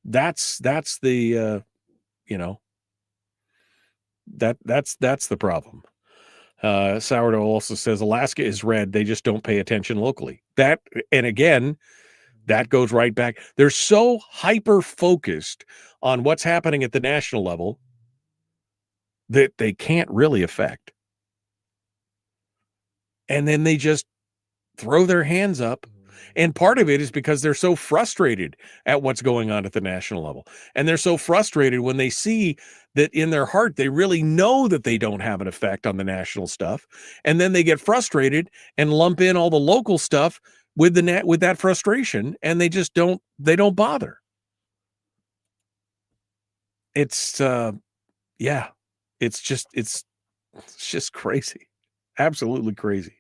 That's the that's the problem. Sourdough also says Alaska is red. They just don't pay attention locally. And again, that goes right back. They're so hyper focused on what's happening at the national level that they can't really affect. And then they just throw their hands up. And part of it is because they're so frustrated at what's going on at the national level. And they're so frustrated when they see that in their heart, they really know that they don't have an effect on the national stuff. And then they get frustrated and lump in all the local stuff with that frustration. And they just don't bother. It's it's just crazy. Absolutely crazy.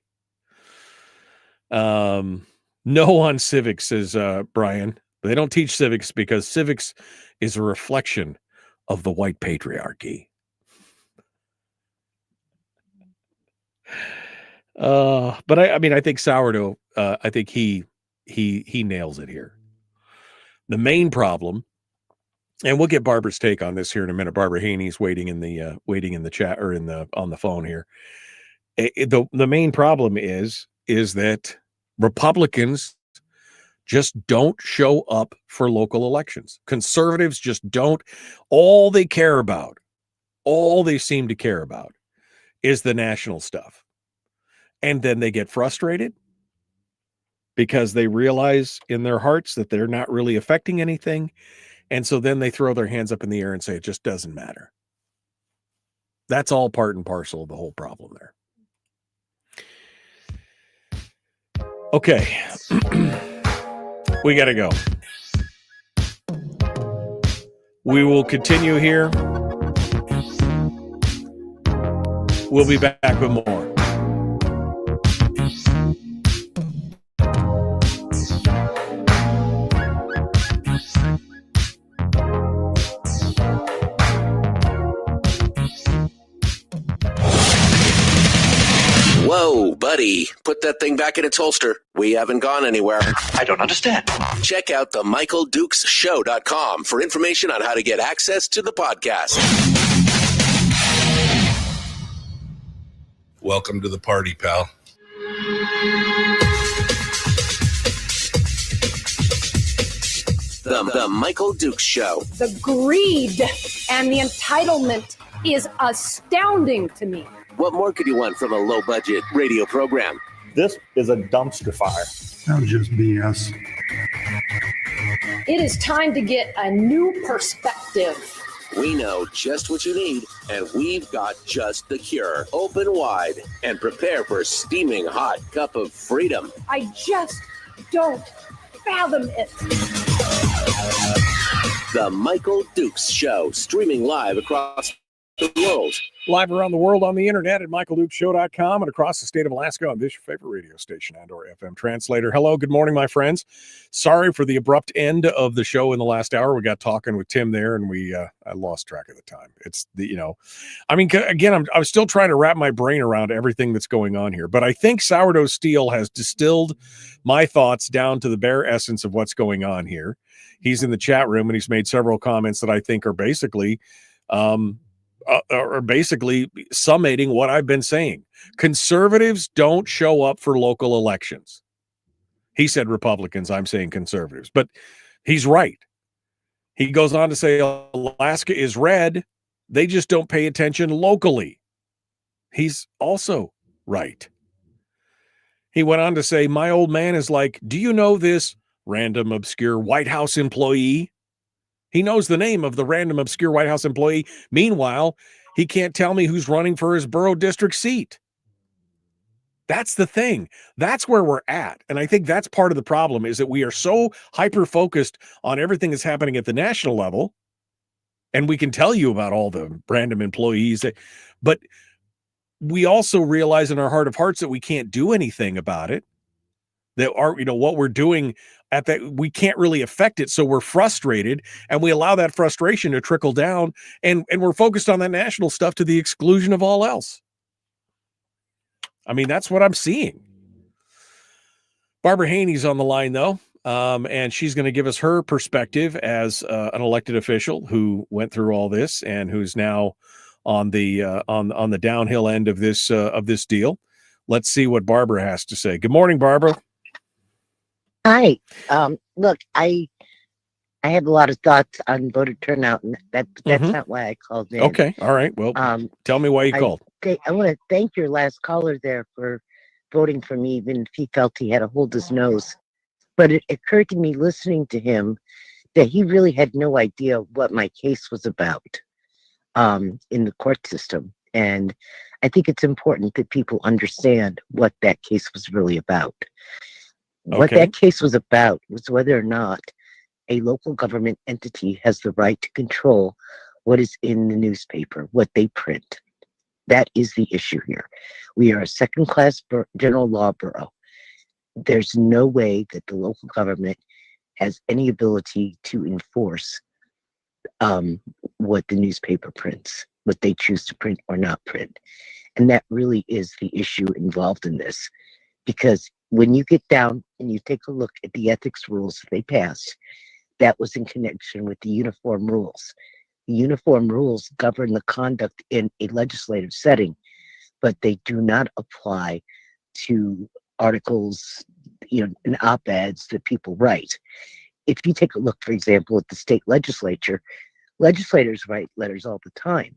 No on civics, says Brian. They don't teach civics because civics is a reflection of the white patriarchy. But I think Sourdough, I think he nails it here. The main problem, and we'll get Barbara's take on this here in a minute. Barbara Haney's waiting in the chat or on the phone here. The main problem is that Republicans just don't show up for local elections. Conservatives just don't. All they seem to care about is the national stuff. And then they get frustrated because they realize in their hearts that they're not really affecting anything. And so then they throw their hands up in the air and say, it just doesn't matter. That's all part and parcel of the whole problem there. Okay. We got to go. We will continue here. We'll be back with more. buddy, put that thing back in its holster. We haven't gone anywhere. I don't understand. Check out the MichaelDukesShow.com for information on how to get access to the podcast. Welcome to the party, pal. The Michael Dukes Show. The greed and the entitlement is astounding to me. What more could you want from a low-budget radio program? This is a dumpster fire. That was just BS. It is time to get a new perspective. We know just what you need, and we've got just the cure. Open wide and prepare for a steaming hot cup of freedom. I just don't fathom it. The Michael Dukes Show, streaming live across the world. Live around the world on the internet at michaeldukeshow.com and across the state of Alaska on this your favorite radio station and/or FM translator. Hello, good morning, my friends. Sorry for the abrupt end of the show in the last hour. We got talking with Tim there, and I lost track of the time. It's again, I'm still trying to wrap my brain around everything that's going on here. But I think Sourdough Steel has distilled my thoughts down to the bare essence of what's going on here. He's in the chat room, and he's made several comments that I think are basically summating what I've been saying. Conservatives don't show up for local elections. He said Republicans, I'm saying conservatives, but he's right. He goes on to say Alaska is red. They just don't pay attention locally. He's also right. He went on to say, my old man is like, do you know this random obscure White House employee? He knows the name of the random obscure White House employee. Meanwhile, he can't tell me who's running for his borough district seat. That's the thing. That's where we're at. And I think that's part of the problem, is that we are so hyper-focused on everything that's happening at the national level. And we can tell you about all the random employees. But we also realize in our heart of hearts that we can't do anything about it. That are, what we're doing at that, we can't really affect it. So we're frustrated, and we allow that frustration to trickle down, and we're focused on that national stuff to the exclusion of all else. I mean, that's what I'm seeing. Barbara Haney's on the line though. And she's going to give us her perspective as an elected official who went through all this and who's now on the on the downhill end of this deal. Let's see what Barbara has to say. Good morning, Barbara. Hi. Look, I have a lot of thoughts on voter turnout, and that's not why I called in. Okay. All right. Well, tell me why you called. I want to thank your last caller there for voting for me, even if he felt he had to hold his nose. But it occurred to me listening to him that he really had no idea what my case was about in the court system. And I think it's important that people understand what that case was really about. What that case was about was whether or not a local government entity has the right to control what is in the newspaper, what they print. That is the issue here. We are a second-class general law borough. There's no way that the local government has any ability to enforce what the newspaper prints, what they choose to print or not print. And that really is the issue involved in this. Because when you get down and you take a look at the ethics rules that they passed, that was in connection with the uniform rules. The uniform rules govern the conduct in a legislative setting, but they do not apply to articles, and op-eds that people write. If you take a look, for example, at the state legislature, legislators write letters all the time,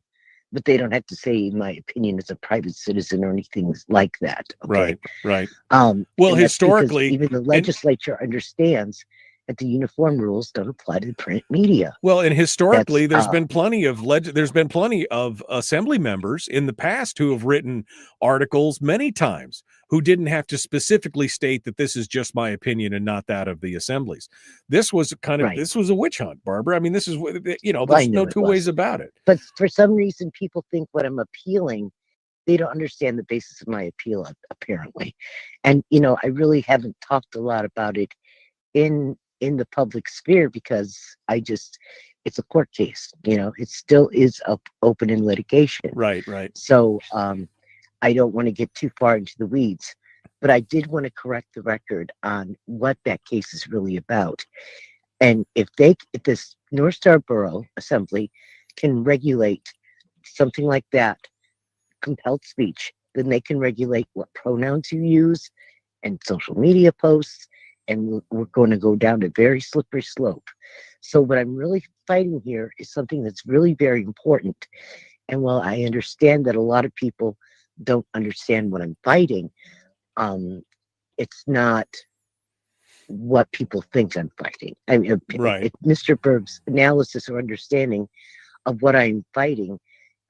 but they don't have to say my opinion as a private citizen or anything like that. Okay? Right. Well, historically, even the legislature understands that the uniform rules don't apply to the print media. Well, and historically, there's been plenty of assembly members in the past who have written articles many times who didn't have to specifically state that this is just my opinion and not that of the assemblies. This was this was a witch hunt, Barbara. I mean, this is, there's no two ways about it. But for some reason, people think what I'm appealing, they don't understand the basis of my appeal, apparently. And, I really haven't talked a lot about it in the public sphere because it's a court case, it still is open in litigation. Right. So I don't want to get too far into the weeds, but I did want to correct the record on what that case is really about. And if this North Star Borough Assembly can regulate something like that, compelled speech, then they can regulate what pronouns you use and social media posts, and we're going to go down a very slippery slope. So what I'm really fighting here is something that's really very important. And while I understand that a lot of people don't understand what I'm fighting, it's not what people think I'm fighting. I mean, Right. Mr. Berg's analysis or understanding of what I'm fighting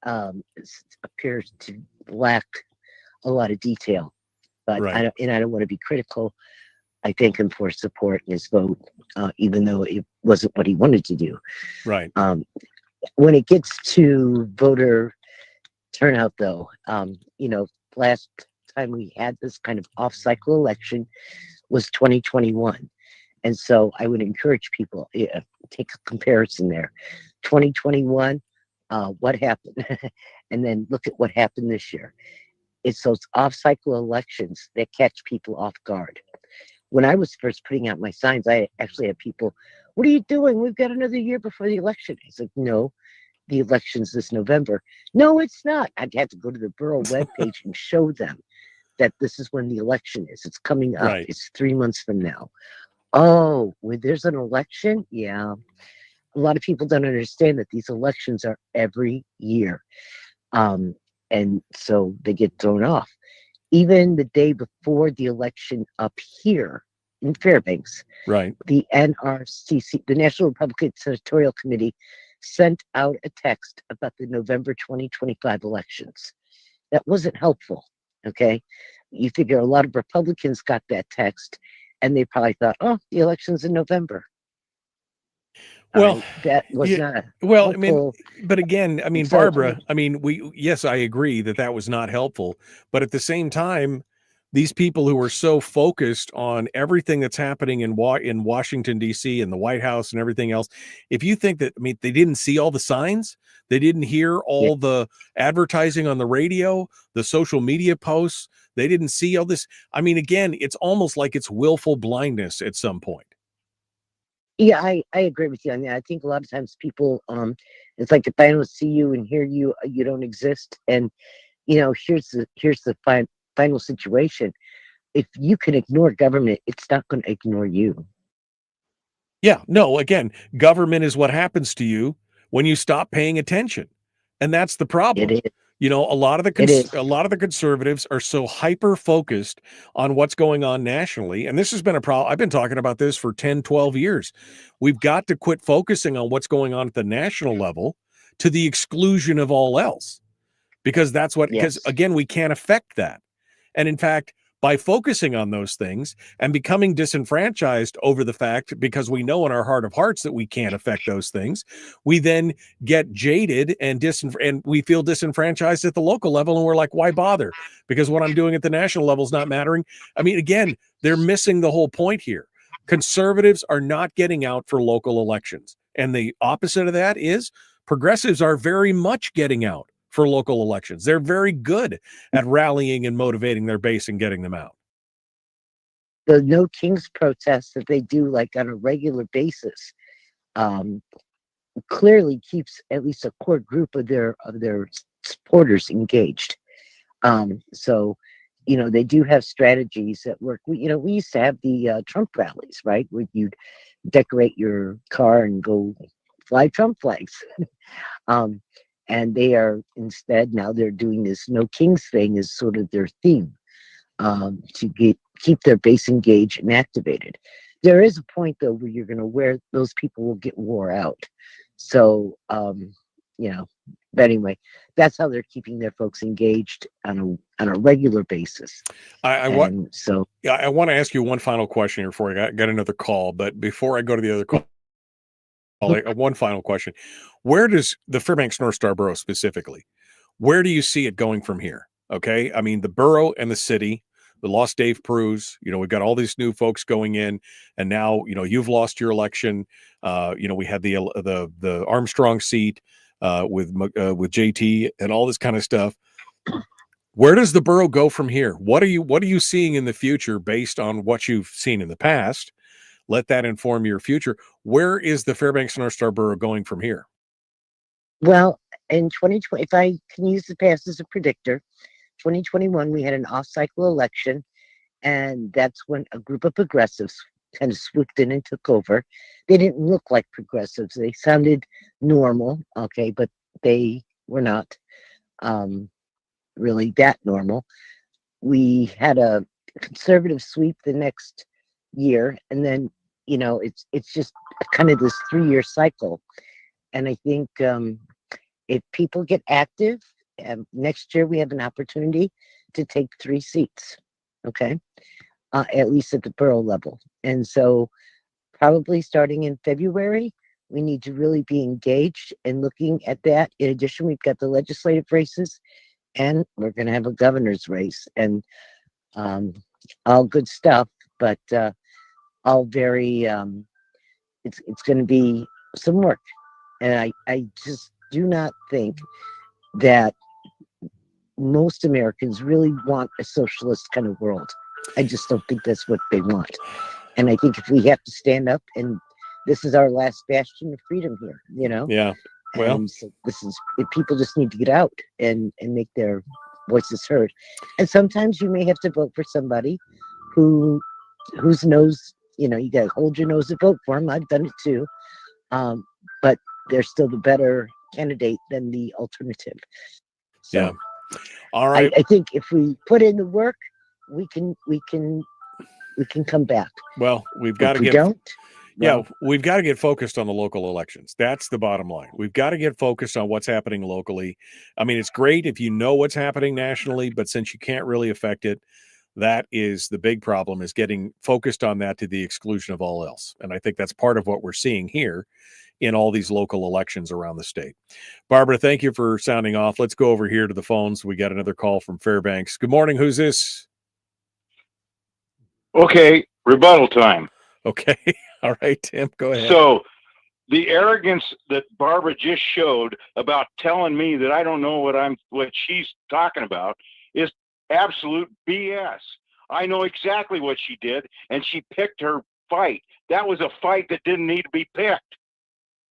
appears to lack a lot of detail. But Right. I don't want to be critical. I thank him for his support and his vote, even though it wasn't what he wanted to do. Right. When it gets to voter turnout, though, last time we had this kind of off-cycle election was 2021. And so I would encourage people, take a comparison there. 2021, what happened? And then look at what happened this year. It's those off-cycle elections that catch people off guard. When I was first putting out my signs, I actually had people, what are you doing? We've got another year before the election. I said, no, the election's this November. No, it's not. I'd have to go to the borough webpage and show them that this is when the election is. It's coming up. Right. It's 3 months from now. Oh, when there's an election? Yeah. A lot of people don't understand that these elections are every year. And so they get thrown off. Even the day before the election up here in Fairbanks, Right. the NRCC, the National Republican Senatorial Committee, sent out a text about the November 2025 elections. That wasn't helpful, okay? You figure a lot of Republicans got that text, and they probably thought, oh, the election's in November. Well, that was yeah, not well, I mean, helpful. but again, I mean, So, Barbara, I mean, yes, I agree that that was not helpful, but at the same time, these people who are so focused on everything that's happening in Washington, D.C. and the White House and everything else, if you think that, I mean, they didn't see all the signs, they didn't hear all the advertising on the radio, the social media posts, they didn't see all this. I mean, again, it's almost like it's willful blindness at some point. yeah, I agree with you on that. I think a lot of times people, it's like if I don't see you and hear you, you don't exist. And here's the final situation. If you can ignore government, it's not going to ignore you. Yeah, no, again, government is what happens to you when you stop paying attention. And that's the problem. It is. A lot of the conservatives are so hyper focused on what's going on nationally. And this has been a problem. I've been talking about this for 10, 12 years. We've got to quit focusing on what's going on at the national level to the exclusion of all else. Because because again, we can't affect that. And in fact, by focusing on those things and becoming disenfranchised over the fact, because we know in our heart of hearts that we can't affect those things, we then get jaded and we feel disenfranchised at the local level. And we're like, why bother? Because what I'm doing at the national level is not mattering. I mean, again, they're missing the whole point here. Conservatives are not getting out for local elections. And the opposite of that is progressives are very much getting out for local elections. They're very good at rallying and motivating their base and getting them out. The No Kings protests that they do like on a regular basis clearly keeps at least a core group of their supporters engaged. So they do have strategies that work. We used to have the Trump rallies, right, where you'd decorate your car and go fly Trump flags. And they are instead now they're doing this No Kings thing as sort of their theme to keep their base engaged and activated. There is a point though where those people will get wore out. So but anyway, that's how they're keeping their folks engaged on a regular basis. I want to ask you one final question here before I got another call. But before I go to the other call, one final question. Where does the Fairbanks North Star Borough specifically, where do you see it going from here? Okay. I mean, the borough and the city, the lost Dave Pruse, we've got all these new folks going in, and now, you've lost your election. We had the Armstrong seat with JT and all this kind of stuff. Where does the borough go from here? What are you seeing in the future based on what you've seen in the past? Let that inform your future. Where is the Fairbanks North Star Borough going from here? Well, in 2020, if I can use the past as a predictor, 2021, we had an off-cycle election, and that's when a group of progressives kind of swooped in and took over. They didn't look like progressives. They sounded normal, okay, but they were not really that normal. We had a conservative sweep the next year, and then it's just kind of this 3-year cycle. And I think if people get active, next year we have an opportunity to take 3 seats, okay, at least at the borough level. And so probably starting in February, we need to really be engaged and looking at that. In addition, we've got the legislative races, and we're going to have a governor's race, and all good stuff, but all very, it's going to be some work. And I just do not think that most Americans really want a socialist kind of world. I just don't think that's what they want. And I think if we have to stand up, and this is our last bastion of freedom here, Yeah. Well, and so if people just need to get out and make their voices heard. And sometimes you may have to vote for somebody whose nose, you got to hold your nose to vote for them. I've done it too. But they're still the better candidate than the alternative. So, yeah. All right. I think if we put in the work, we can come back. Well, we've got If to we get don't. Yeah, well, we've got to get focused on the local elections. That's the bottom line. We've got to get focused on what's happening locally. I mean, it's great if you know what's happening nationally, but since you can't really affect it, that is the big problem, is getting focused on that to the exclusion of all else. And I think that's part of what we're seeing here in all these local elections around the state. Barbara, thank you for sounding off. Let's go over here to the phones. We got another call from Fairbanks. Good morning. Who's this? Okay, rebuttal time. Okay. All right, Tim, go ahead. So the arrogance that Barbara just showed about telling me that I don't know what she's talking about is absolute BS. I know exactly what she did, and she picked her fight. That was a fight that didn't need to be picked.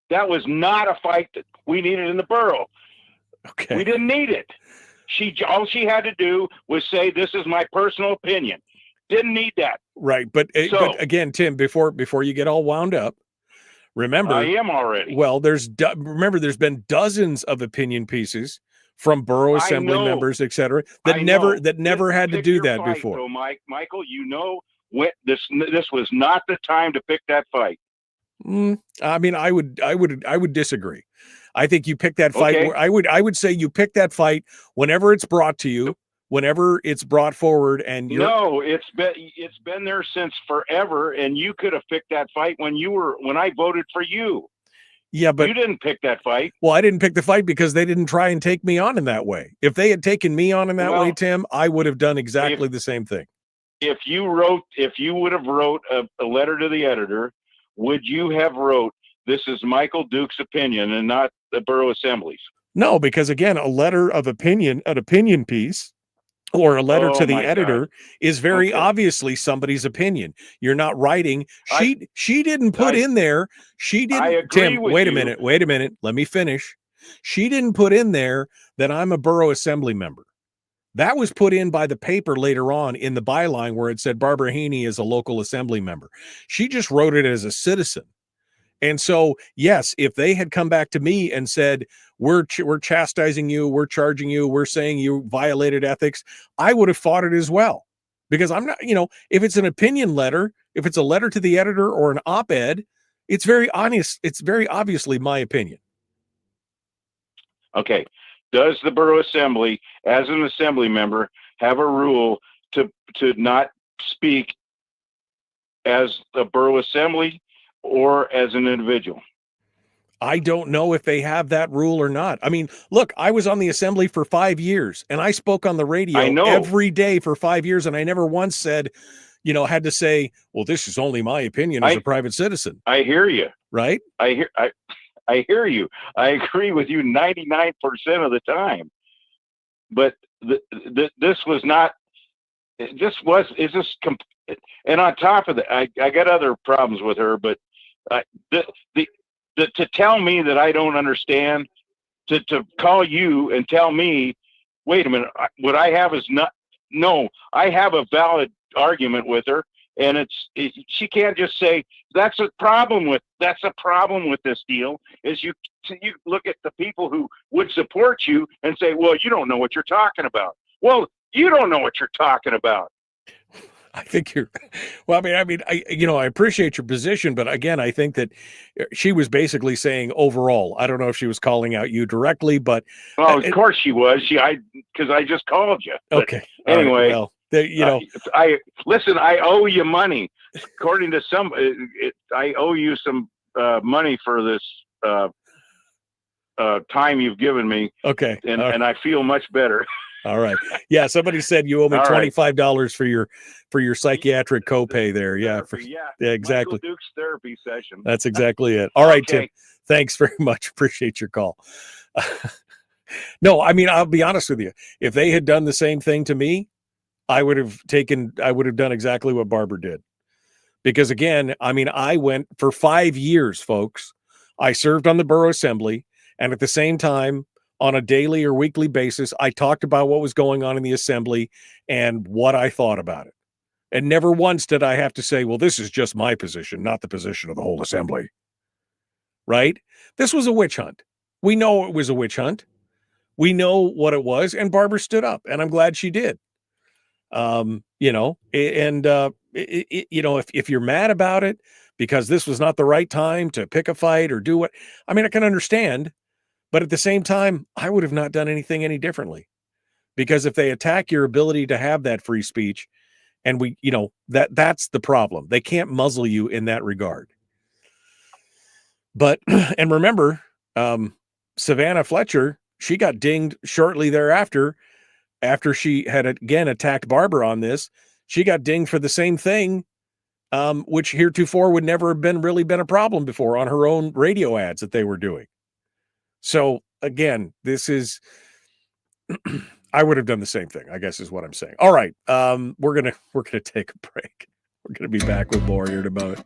That was not a fight that we needed in the borough. Okay. We didn't need it. All she had to do was say, "This is my personal opinion." Didn't need that. Right, but again, Tim, before you get all wound up, remember, I am already. Well, there's been dozens of opinion pieces from borough assembly members, etc., that never had to do that before. So, Michael, this was not the time to pick that fight. I mean, I would disagree. I think you pick that fight. Okay. I would say you pick that fight whenever it's brought to you. Whenever it's brought forward, and it's been there since forever, and you could have picked that fight when I voted for you. Yeah, but you didn't pick that fight. Well, I didn't pick the fight because they didn't try and take me on in that way. If they had taken me on in that way, Tim, I would have done exactly the same thing. If you would have wrote a letter to the editor, would you have wrote, "This is Michael Duke's opinion," and not the borough assemblies? No, because again, a letter of opinion, an opinion piece, or a letter to the editor is very obviously somebody's opinion. You're not writing. She didn't put in there. She didn't. I agree Tim, with wait you. a minute. Let me finish. She didn't put in there that I'm a borough assembly member. That was put in by the paper later on in the byline where it said Barbara Haney is a local assembly member. She just wrote it as a citizen. And so, yes, if they had come back to me and said, we're chastising you, we're charging you, we're saying you violated ethics, I would have fought it as well. Because I'm not, if it's an opinion letter, if it's a letter to the editor or an op-ed, it's very honest. It's very obviously my opinion. Okay. Does the borough assembly, as an assembly member, have a rule to not speak as a borough assembly or as an individual? I don't know if they have that rule or not. I mean, look, I was on the assembly for 5 years and I spoke on the radio every day for 5 years. And I never once said, had to say, well, this is only my opinion as a private citizen. I hear you. Right? I hear you. I agree with you 99% of the time. but this was not. It's just. And on top of that, I got other problems with her, but to tell me that I don't understand, to call you and tell me, wait a minute, what I have is not. No, I have a valid argument with her, and she can't just say that's a problem with this deal. Is you look at the people who would support you and say, well, you don't know what you're talking about. Well, you don't know what you're talking about. I think you're, well, I appreciate your position, but again, I think that she was basically saying overall. I don't know if she was calling out you directly, but well, of course she was. Because I just called you. But okay. Anyway, well, I listen. I owe you money, according to some. I owe you some money for this time you've given me. Okay, and I feel much better. All right. Yeah, somebody said you owe me $25 for your psychiatric copay there. Yeah, yeah, exactly. Michael Duke's therapy session. That's exactly it. All right, Okay. Tim. Thanks very much. Appreciate your call. No, I'll be honest with you. If they had done the same thing to me, I would have done exactly what Barbara did. Because again, I went for 5 years, folks. I served on the borough assembly, and at the same time, on a daily or weekly basis, I talked about what was going on in the assembly and what I thought about it. And never once did I have to say, well, this is just my position, not the position of the whole assembly. Right? This was a witch hunt. We know it was a witch hunt. We know what it was. And Barbara stood up, and I'm glad she did. If you're mad about it because this was not the right time to pick a fight or do what, I can understand. But at the same time, I would have not done anything any differently, because if they attack your ability to have that free speech, and that's the problem. They can't muzzle you in that regard. But, and remember, Savannah Fletcher, she got dinged shortly thereafter, after she had again attacked Barbara on this. She got dinged for the same thing, which heretofore would never have really been a problem before, on her own radio ads that they were doing. So again, this is, I would have done the same thing, I guess is what I'm saying. All right. We're going to take a break. We're going to be back with more here in a moment.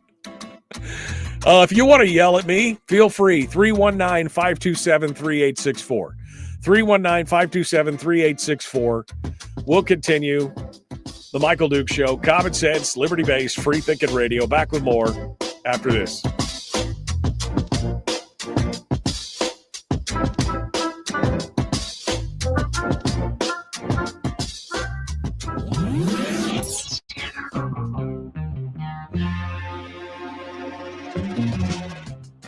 If you want to yell at me, feel free. 319-527-3864. 319-527-3864. We'll continue the Michael Duke Show. Common sense, liberty-based, free-thinking radio. Back with more after this.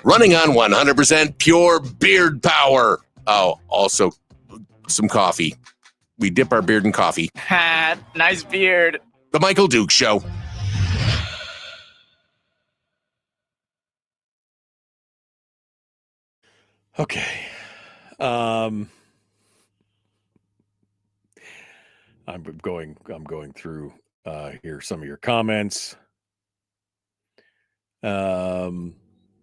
Running on 100% pure beard power. Oh, also some coffee. We dip our beard in coffee. Ha, nice beard. The Michael Duke Show. Okay. I'm going through here some of your comments.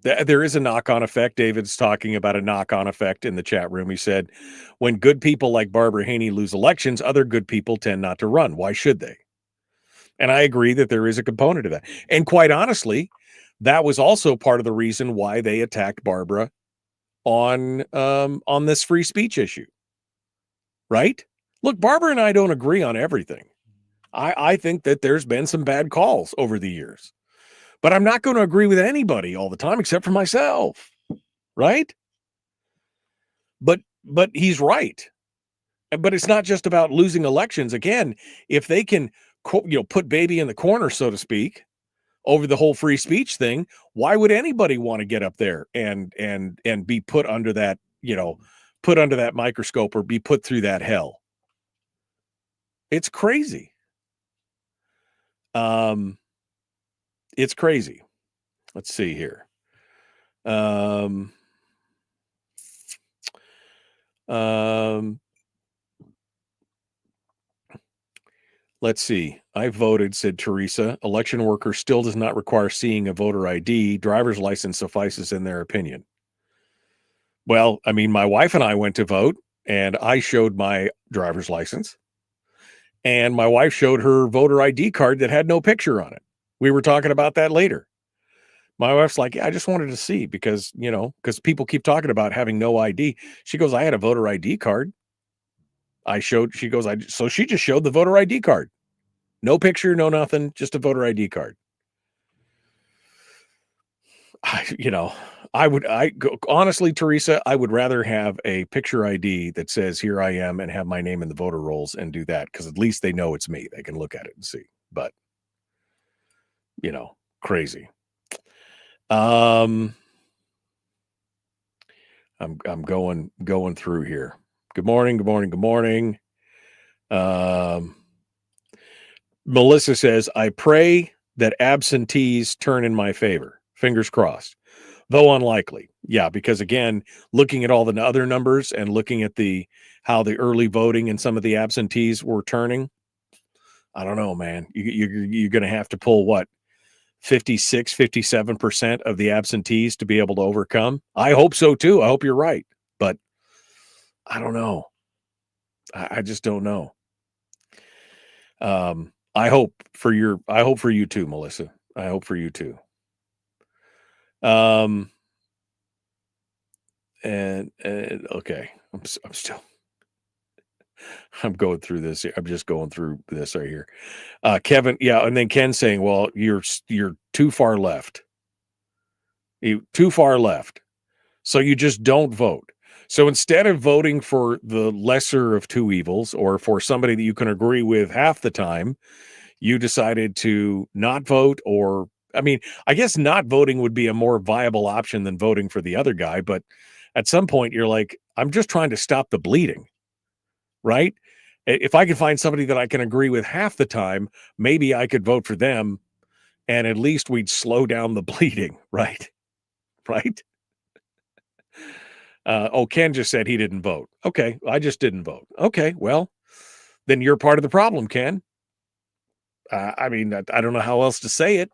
There is a knock-on effect. David's talking about a knock-on effect in the chat room. He said, when good people like Barbara Haney lose elections, other good people tend not to run. Why should they? And I agree that there is a component of that. And quite honestly, that was also part of the reason why they attacked Barbara on this free speech issue. Right? Look, Barbara and I don't agree on everything. I think that there's been some bad calls over the years. But I'm not going to agree with anybody all the time except for myself, right? But he's right. But it's not just about losing elections. Again, if they can, put baby in the corner, so to speak, over the whole free speech thing, why would anybody want to get up there and be put under that, put under that microscope or be put through that hell? It's crazy. It's crazy. Let's see here. Let's see. I voted, said Teresa. Election worker still does not require seeing a voter ID. Driver's license suffices in their opinion. Well, my wife and I went to vote, and I showed my driver's license, and my wife showed her voter ID card that had no picture on it. We were talking about that later. My wife's like, yeah, I just wanted to see because people keep talking about having no ID. She goes, I had a voter ID card. So she just showed the voter ID card. No picture, no nothing, just a voter ID card. Honestly, Teresa, I would rather have a picture ID that says here I am and have my name in the voter rolls and do that, because at least they know it's me. They can look at it and see. But crazy. I'm going through here. Good morning. Melissa says, I pray that absentees turn in my favor. Fingers crossed, though unlikely. Yeah, because again, looking at all the other numbers and looking at how the early voting and some of the absentees were turning, I don't know, man. You're going to have to pull what, 56, 57% of the absentees to be able to overcome. I hope so too. I hope you're right, but I don't know. I just don't know. I hope for you too, Melissa. I hope for you too. And okay, I'm going through this. I'm just going through this right here. Kevin, yeah, and then Ken saying, well, you're too far left. Too far left. So you just don't vote. So instead of voting for the lesser of two evils, or for somebody that you can agree with half the time, you decided to not vote. Or, I mean, I guess not voting would be a more viable option than voting for the other guy. But at some point you're like, I'm just trying to stop the bleeding, right? If I can find somebody that I can agree with half the time, maybe I could vote for them, and at least we'd slow down the bleeding, right? Right? Ken just said he didn't vote. Okay, I just didn't vote. Okay, well, then you're part of the problem, Ken. I mean, I don't know how else to say it.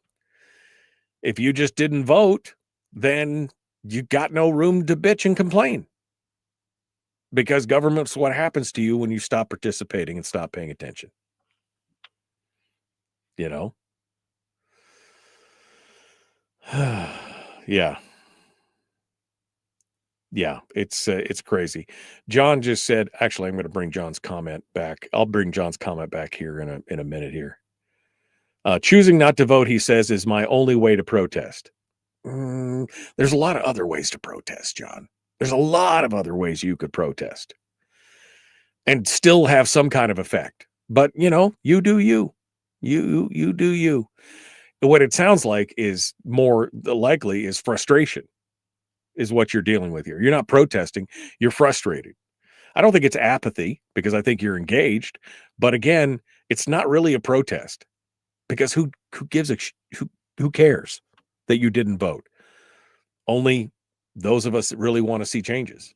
If you just didn't vote, then you got no room to bitch and complain. Because government's what happens to you when you stop participating and stop paying attention. Yeah. Yeah, it's crazy. John just said, actually, I'm going to bring John's comment back. I'll bring John's comment back here in a minute here. Choosing not to vote, he says, is my only way to protest. There's a lot of other ways to protest, John. There's a lot of other ways you could protest and still have some kind of effect. But, you do you. You do you. What it sounds like is more likely is frustration is what you're dealing with here. You're not protesting. You're frustrated. I don't think it's apathy, because I think you're engaged. But again, it's not really a protest, because who gives who cares that you didn't vote? Only those of us that really want to see changes.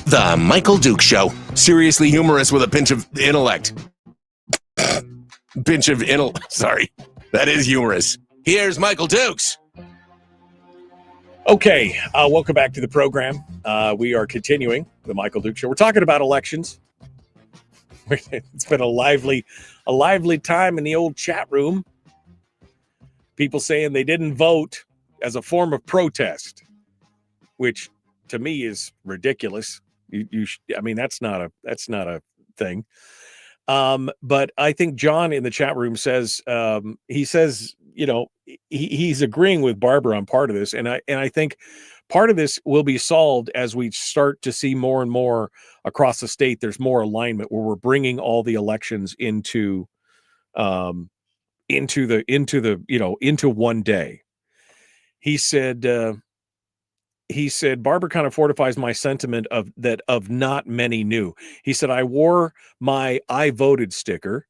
The Michael Duke Show. Seriously humorous with a pinch of intellect. Sorry. That is humorous. Here's Michael Dukes. Okay, welcome back to the program. We are continuing the Michael Duke Show. We're talking about elections. It's been a lively time in the old chat room. People saying they didn't vote as a form of protest, which to me is ridiculous. I mean, that's not a thing. But I think John in the chat room says, he says, he's agreeing with Barbara on part of this. And I think part of this will be solved as we start to see more and more across the state. There's more alignment where we're bringing all the elections into one day. He said, Barbara kind of fortifies my sentiment of not many knew. He said, I wore my I voted sticker,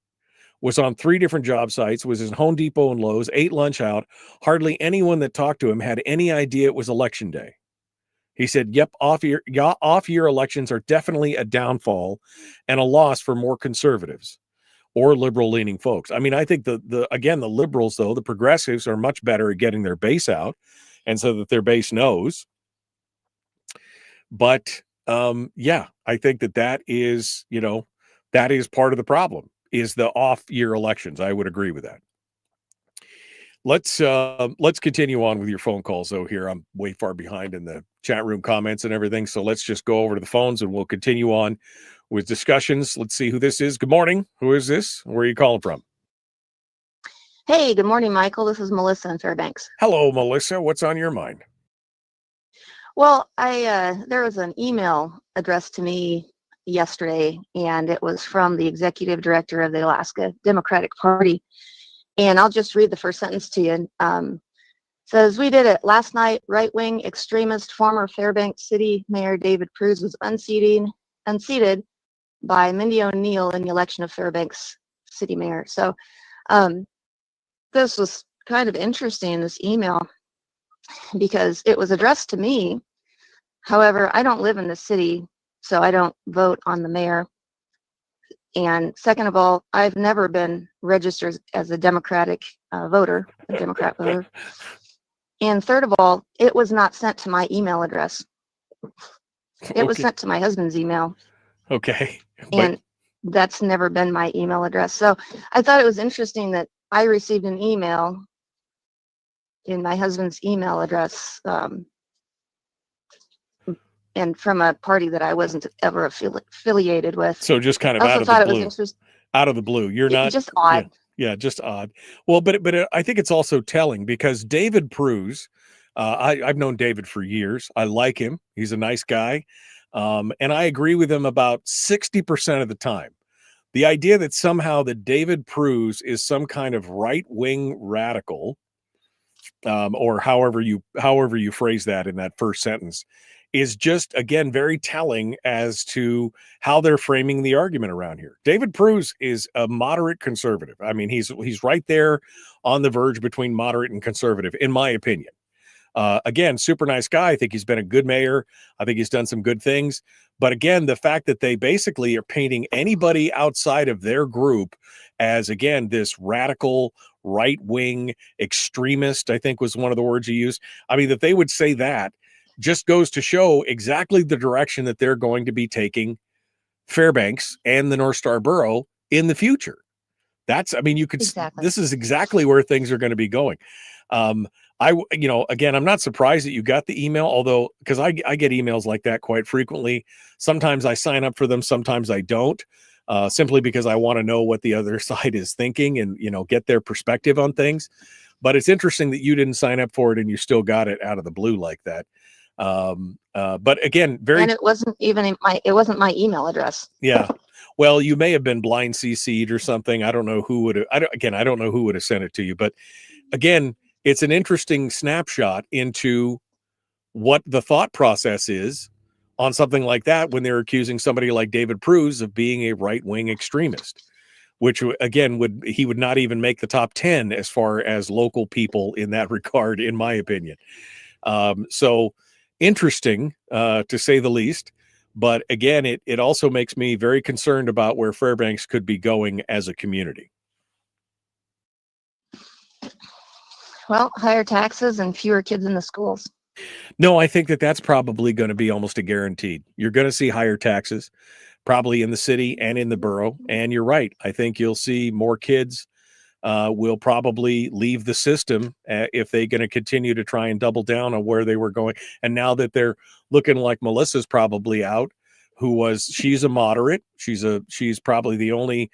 was on 3 different job sites, was in Home Depot and Lowe's, ate lunch out. Hardly anyone that talked to him had any idea it was election day. He said, "Yep, off-year elections are definitely a downfall and a loss for more conservatives or liberal-leaning folks." I mean, I think the liberals, though, the progressives, are much better at getting their base out, and so that their base knows. But yeah, I think that is, that is part of the problem, is the off-year elections. I would agree with that. Let's continue on with your phone calls, though. Here, I'm way far behind in the chat room comments and everything, so let's just go over to the phones and we'll continue on with discussions. Let's see who this is. Good morning. Who is this? Where are you calling from? Hey, good morning, Michael. This is Melissa in Fairbanks. Hello, Melissa. What's on your mind? Well, there was an email addressed to me yesterday, and it was from the executive director of the Alaska Democratic Party. And I'll just read the first sentence to you. Says, "We did it last night. Right-wing extremist former Fairbanks City Mayor David Pruz was unseated by Mindy O'Neill in the election of Fairbanks City Mayor." So this was kind of interesting, this email, because it was addressed to me. However, I don't live in the city, so I don't vote on the mayor. And second of all, I've never been registered as a Democratic voter, a Democrat voter. And third of all, it was not sent to my email address. It was sent to my husband's email. Okay. And that's never been my email address. So I thought it was interesting that I received an email in my husband's email address, and from a party that I wasn't ever affiliated with. So just kind of out of the blue. Out of the blue. You're not just odd. Yeah, just odd. Well, but I think it's also telling, because David Pruz, I've known David for years. I like him. He's a nice guy. And I agree with him about 60% of the time. The idea that somehow that David Pruz is some kind of right-wing radical, or however you phrase that in that first sentence, is just, again, very telling as to how they're framing the argument around here. David Pruz is a moderate conservative. I mean, he's right there on the verge between moderate and conservative, in my opinion. Again, super nice guy. I think he's been a good mayor. I think he's done some good things. But again, the fact that they basically are painting anybody outside of their group as, again, this radical right-wing extremist, I think was one of the words he used. I mean, that they would say that just goes to show exactly the direction that they're going to be taking Fairbanks and the North Star Borough in the future. You could, exactly. This is exactly where things are going to be going. Again, I'm not surprised that you got the email, although, because I get emails like that quite frequently. Sometimes I sign up for them, sometimes I don't, simply because I want to know what the other side is thinking and, get their perspective on things. But it's interesting that you didn't sign up for it and you still got it out of the blue like that. But again, and it wasn't even my email address. Yeah. Well, you may have been blind CC'd or something. I don't know who would have, I don't know who would have sent it to you, but again, it's an interesting snapshot into what the thought process is on something like that when they're accusing somebody like David Pruz of being a right-wing extremist, which again he would not even make the top 10 as far as local people in that regard, in my opinion. So interesting, to say the least. But again, it also makes me very concerned about where Fairbanks could be going as a community. Well, higher taxes and fewer kids in the schools. No, I think that's probably going to be almost a guaranteed. You're going to see higher taxes, probably in the city and in the borough. And you're right. I think you'll see more kids will probably leave the system if they're going to continue to try and double down on where they were going. And now that they're looking like Melissa's probably out, she's a moderate. She's probably the only,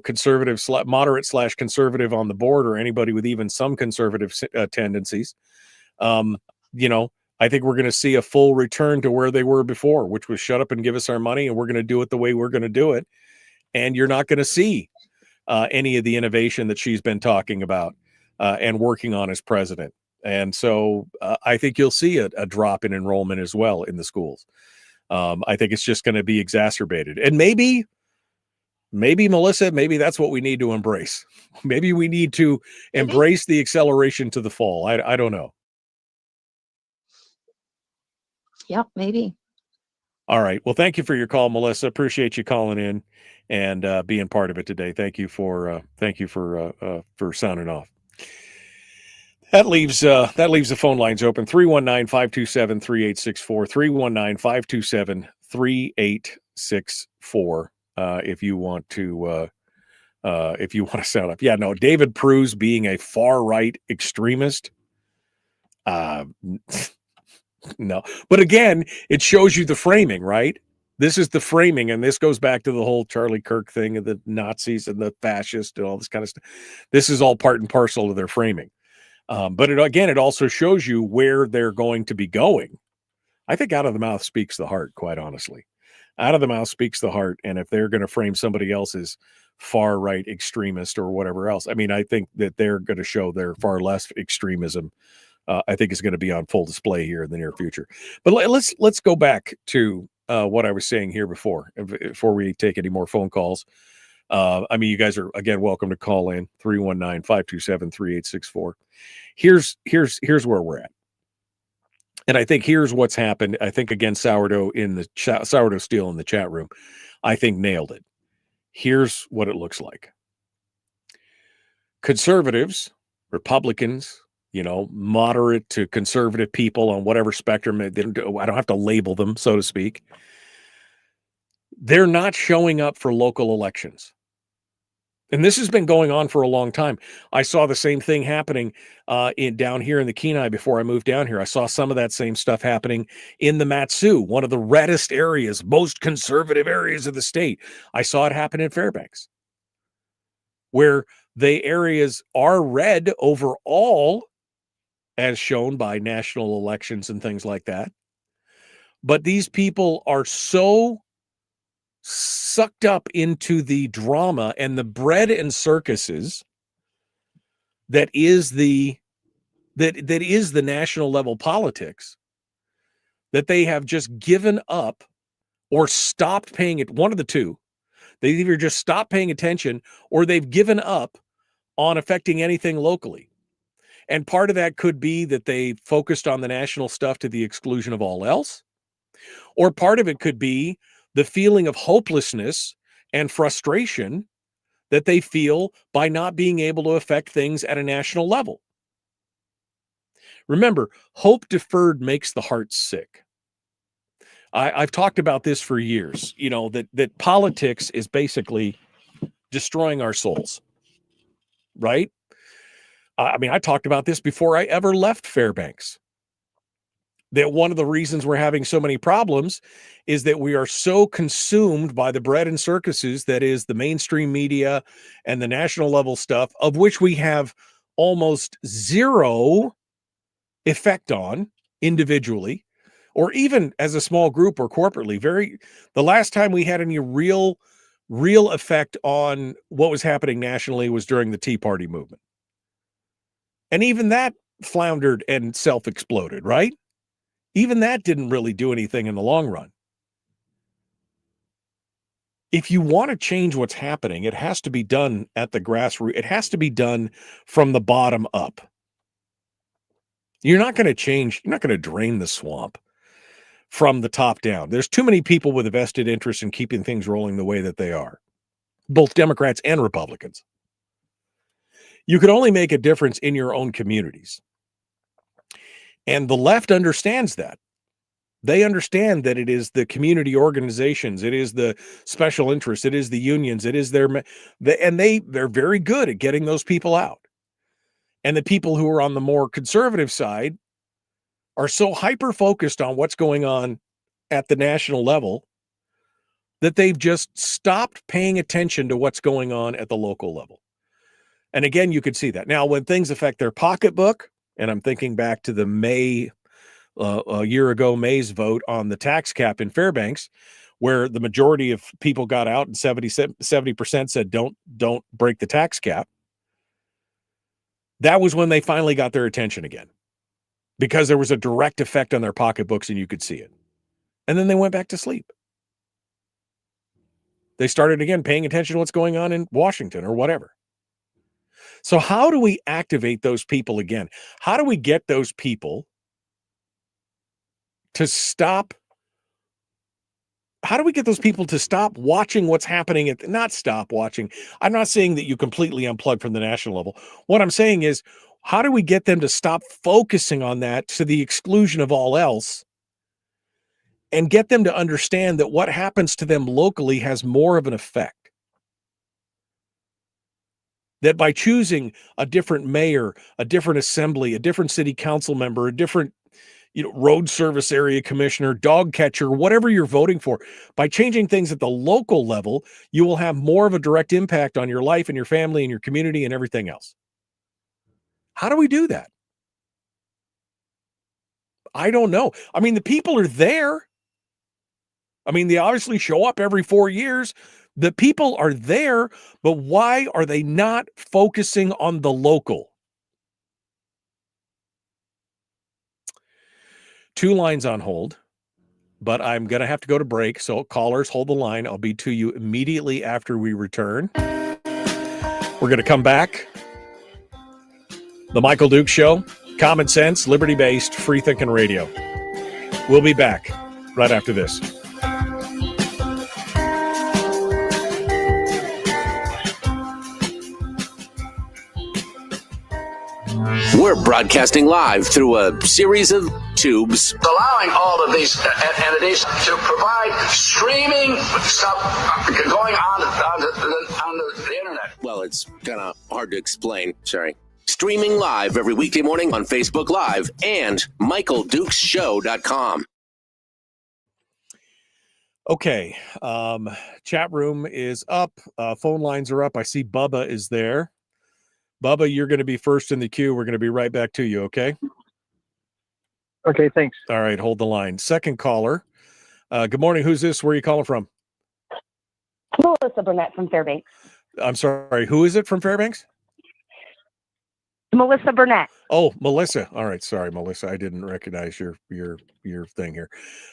conservative, moderate / conservative on the board, or anybody with even some conservative tendencies. I think we're going to see a full return to where they were before, which was shut up and give us our money, and we're going to do it the way we're going to do it. And you're not going to see any of the innovation that she's been talking about and working on as president. And so I think you'll see a drop in enrollment as well in the schools. I think it's just going to be exacerbated. And maybe, Melissa, maybe that's what we need to embrace. Maybe we need to embrace the acceleration to the fall. I don't know. Yep, maybe. All right. Well, thank you for your call, Melissa. Appreciate you calling in and being part of it today. Thank you for sounding off. That leaves the phone lines open. 319-527-3864. 319-527-3864. If you want to sound up. Yeah, no, David Pruse being a far right extremist. No. But again, it shows you the framing, right? This is the framing, and this goes back to the whole Charlie Kirk thing of the Nazis and the fascists and all this kind of stuff. This is all part and parcel of their framing. But it also shows you where they're going to be going. I think out of the mouth speaks the heart, quite honestly. Out of the mouth speaks the heart. And if they're going to frame somebody else as far right extremist or whatever else, I mean, I think that they're going to show their far less extremism. I think is going to be on full display here in the near future. But let's go back to what I was saying here before we take any more phone calls. I mean, you guys are again welcome to call in 319-527-3864. Here's where we're at. And I think here's what's happened. I think again, Sourdough Steel in the chat room, I think nailed it. Here's what it looks like. Conservatives, Republicans, moderate to conservative people on whatever spectrum, I don't have to label them, so to speak. They're not showing up for local elections. And this has been going on for a long time. I saw the same thing happening down here in the Kenai before I moved down here. I saw some of that same stuff happening in the Mat-Su, one of the reddest areas, most conservative areas of the state. I saw it happen in Fairbanks, where the areas are red overall, as shown by national elections and things like that. But these people are so sucked up into the drama and the bread and circuses that is the national level politics, that they have just given up or stopped paying it. One of the two. They've either just stopped paying attention or they've given up on affecting anything locally. And part of that could be that they focused on the national stuff to the exclusion of all else. Or part of it could be the feeling of hopelessness and frustration that they feel by not being able to affect things at a national level. Remember, hope deferred makes the heart sick. I've talked about this for years, that politics is basically destroying our souls, right? I mean, I talked about this before I ever left Fairbanks. That one of the reasons we're having so many problems is that we are so consumed by the bread and circuses that is the mainstream media and the national level stuff, of which we have almost zero effect on individually, or even as a small group or corporately. The last time we had any real effect on what was happening nationally was during the Tea Party movement. And even that floundered and self-exploded, right? Even that didn't really do anything in the long run. If you want to change what's happening, it has to be done at the grassroots. It has to be done from the bottom up. You're not going to drain the swamp from the top down. There's too many people with a vested interest in keeping things rolling the way that they are, both Democrats and Republicans. You can only make a difference in your own communities. And the left understands that. They understand that it is the community organizations, it is the special interests, it is the unions, it is they're very good at getting those people out. And the people who are on the more conservative side are so hyper-focused on what's going on at the national level that they've just stopped paying attention to what's going on at the local level. And again, you could see that. Now, when things affect their pocketbook, and I'm thinking back to the a year ago, May's vote on the tax cap in Fairbanks, where the majority of people got out and 70% said, don't break the tax cap. That was when they finally got their attention again, because there was a direct effect on their pocketbooks and you could see it. And then they went back to sleep. They started again paying attention to what's going on in Washington or whatever. So how do we activate those people again? How do we get those people to stop? How do we get those people to stop watching what's happening not stop watching? I'm not saying that you completely unplug from the national level. What I'm saying is, how do we get them to stop focusing on that to the exclusion of all else and get them to understand that what happens to them locally has more of an effect? That by choosing a different mayor, a different assembly, a different city council member, a different road service area commissioner, dog catcher, whatever you're voting for, by changing things at the local level, you will have more of a direct impact on your life and your family and your community and everything else. How do we do that? I don't know. I mean, the people are there. I mean, they obviously show up every 4 years. The people are there, but why are they not focusing on the local? 2 lines on hold, but I'm going to have to go to break. So callers, hold the line. I'll be to you immediately after we return. We're going to come back. The Michael Dukes Show, common sense, liberty-based, free-thinking radio. We'll be back right after this. We're broadcasting live through a series of tubes, allowing all of these entities to provide streaming stuff going on the internet. Well, it's kind of hard to explain. Sorry. Streaming live every weekday morning on Facebook Live and MichaelDukesShow.com. Okay. Chat room is up. Phone lines are up. I see Bubba is there. Bubba, you're going to be first in the queue. We're going to be right back to you, okay? Okay, thanks. All right, hold the line. Second caller. Good morning. Who's this? Where are you calling from? Melissa Burnett from Fairbanks. I'm sorry. Who is it from Fairbanks? Melissa Burnett. Oh, Melissa. All right. Sorry, Melissa. I didn't recognize your thing here.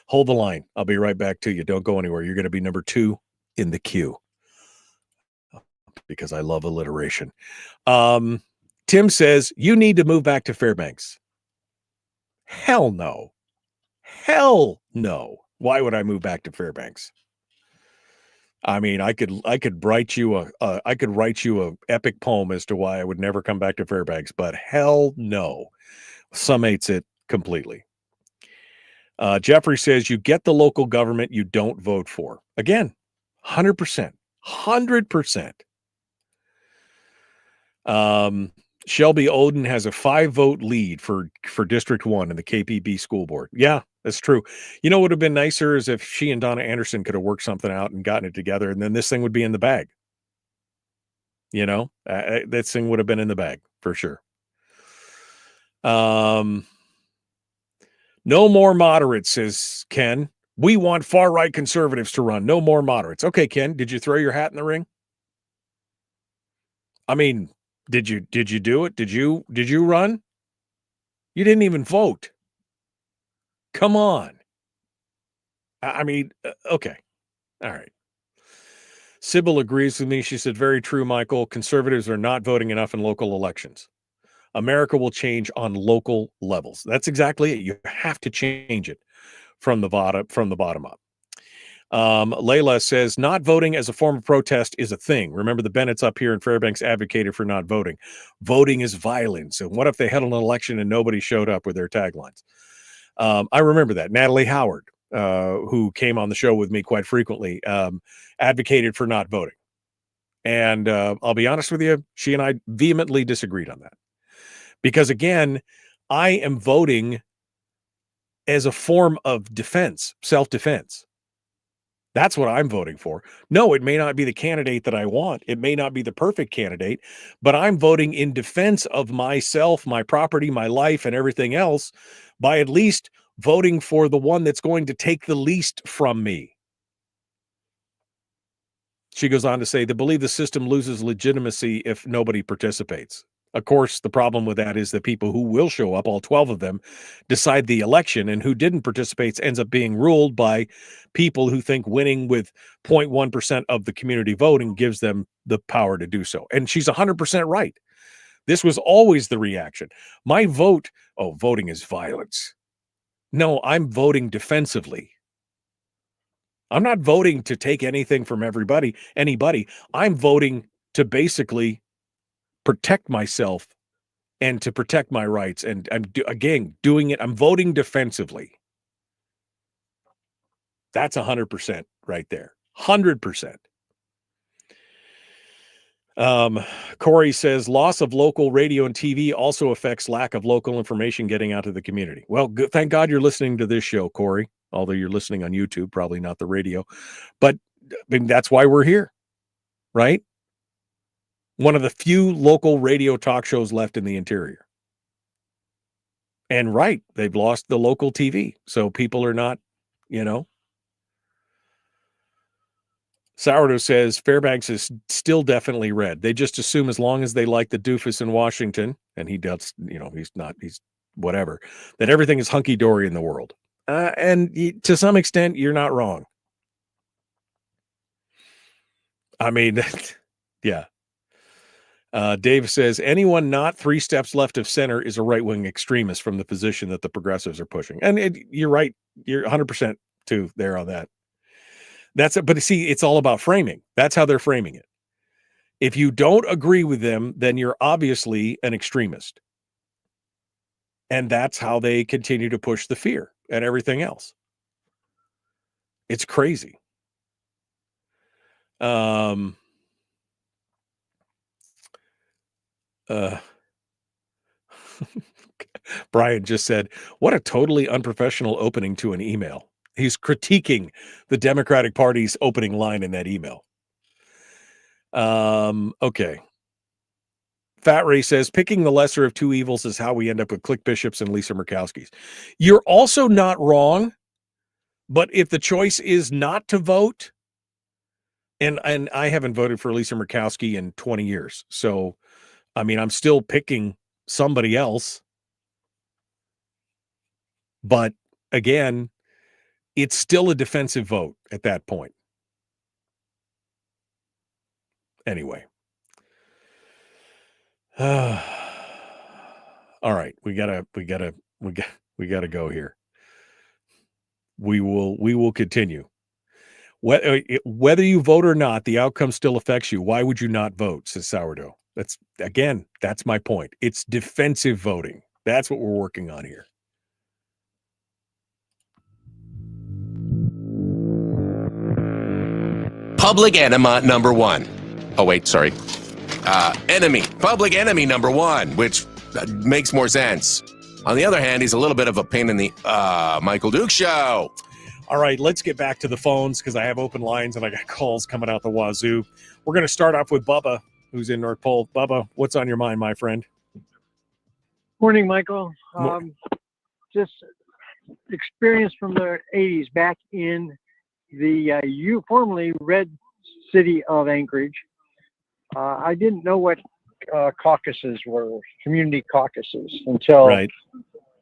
Hold the line. I'll be right back to you. Don't go anywhere. You're going to be number 2 in the queue because I love alliteration. Tim says, you need to move back to Fairbanks. Hell no. Hell no. Why would I move back to Fairbanks? I mean, I could write you a epic poem as to why I would never come back to Fairbanks, but hell no. Summates it completely. Jeffrey says, you get the local government you don't vote for. Again, 100%. 100%. Shelby Oden has a 5-vote lead for District 1 in the KPB school board. Yeah, that's true. You know what would have been nicer is if she and Donna Anderson could have worked something out and gotten it together, and then this thing would be in the bag. That thing would have been in the bag for sure. No more moderates, says Ken. We want far-right conservatives to run. No more moderates. Okay, Ken, did you throw your hat in the ring? I mean, did you do it? Did you run? You didn't even vote. Come on. I mean, okay. All right. Sybil agrees with me. She said, very true, Michael. Conservatives are not voting enough in local elections. America will change on local levels. That's exactly it. You have to change it from the bottom up. Layla says, not voting as a form of protest is a thing. Remember, the Bennetts up here in Fairbanks advocated for not voting. Voting is violence. And what if they held an election and nobody showed up with their taglines? I remember that. Natalie Howard, who came on the show with me quite frequently, advocated for not voting. And I'll be honest with you, she and I vehemently disagreed on that. Because again, I am voting as a form of defense, self-defense. That's what I'm voting for. No, it may not be the candidate that I want. It may not be the perfect candidate, but I'm voting in defense of myself, my property, my life, and everything else by at least voting for the one that's going to take the least from me. She goes on to say, they believe the system loses legitimacy if nobody participates. Of course, the problem with that is the people who will show up, all 12 of them, decide the election, and who didn't participate ends up being ruled by people who think winning with 0.1% of the community voting gives them the power to do so. And she's 100% right. This was always the reaction. My vote, voting is violence. No, I'm voting defensively. I'm not voting to take anything from anybody. I'm voting to basically protect myself and to protect my rights. And I'm doing it. I'm voting defensively. That's 100% right there. 100%. Corey says loss of local radio and TV also affects lack of local information getting out to the community. Well, good, thank God you're listening to this show, Corey, although you're listening on YouTube, probably not the radio. But I mean, that's why we're here, right? One of the few local radio talk shows left in the interior. And right, they've lost the local TV. So people are not, Sourdough says Fairbanks is still definitely red. They just assume as long as they like the doofus in Washington, and he does, he's whatever, that everything is hunky-dory in the world. And to some extent, you're not wrong. I mean, yeah. Dave says anyone not 3 steps left of center is a right-wing extremist from the position that the progressives are pushing. And you're right. You're 100% too there on that. But see, it's all about framing. That's how they're framing it. If you don't agree with them, then you're obviously an extremist. And that's how they continue to push the fear and everything else. It's crazy. Brian just said, what a totally unprofessional opening to an email. He's critiquing the Democratic Party's opening line in that email. Okay. Fat Ray says, picking the lesser of two evils is how we end up with Click Bishops and Lisa Murkowski's. You're also not wrong, but if the choice is not to vote, and I haven't voted for Lisa Murkowski in 20 years. So, I mean, I'm still picking somebody else. But again, it's still a defensive vote at that point. Anyway. All right, we gotta go here. We will continue. Whether you vote or not, the outcome still affects you. Why would you not vote? Says Sourdough. That's my point. It's defensive voting. That's what we're working on here. Public enema number 1. Oh, wait, sorry. Public enemy number 1, which makes more sense. On the other hand, he's a little bit of a pain in the Michael Duke Show. All right, let's get back to the phones because I have open lines and I got calls coming out the wazoo. We're going to start off with Bubba, who's in North Pole. Bubba, what's on your mind, my friend? Morning, Michael. Just experience from the 80s back in the formerly red city of Anchorage. I didn't know what caucuses were, community caucuses, until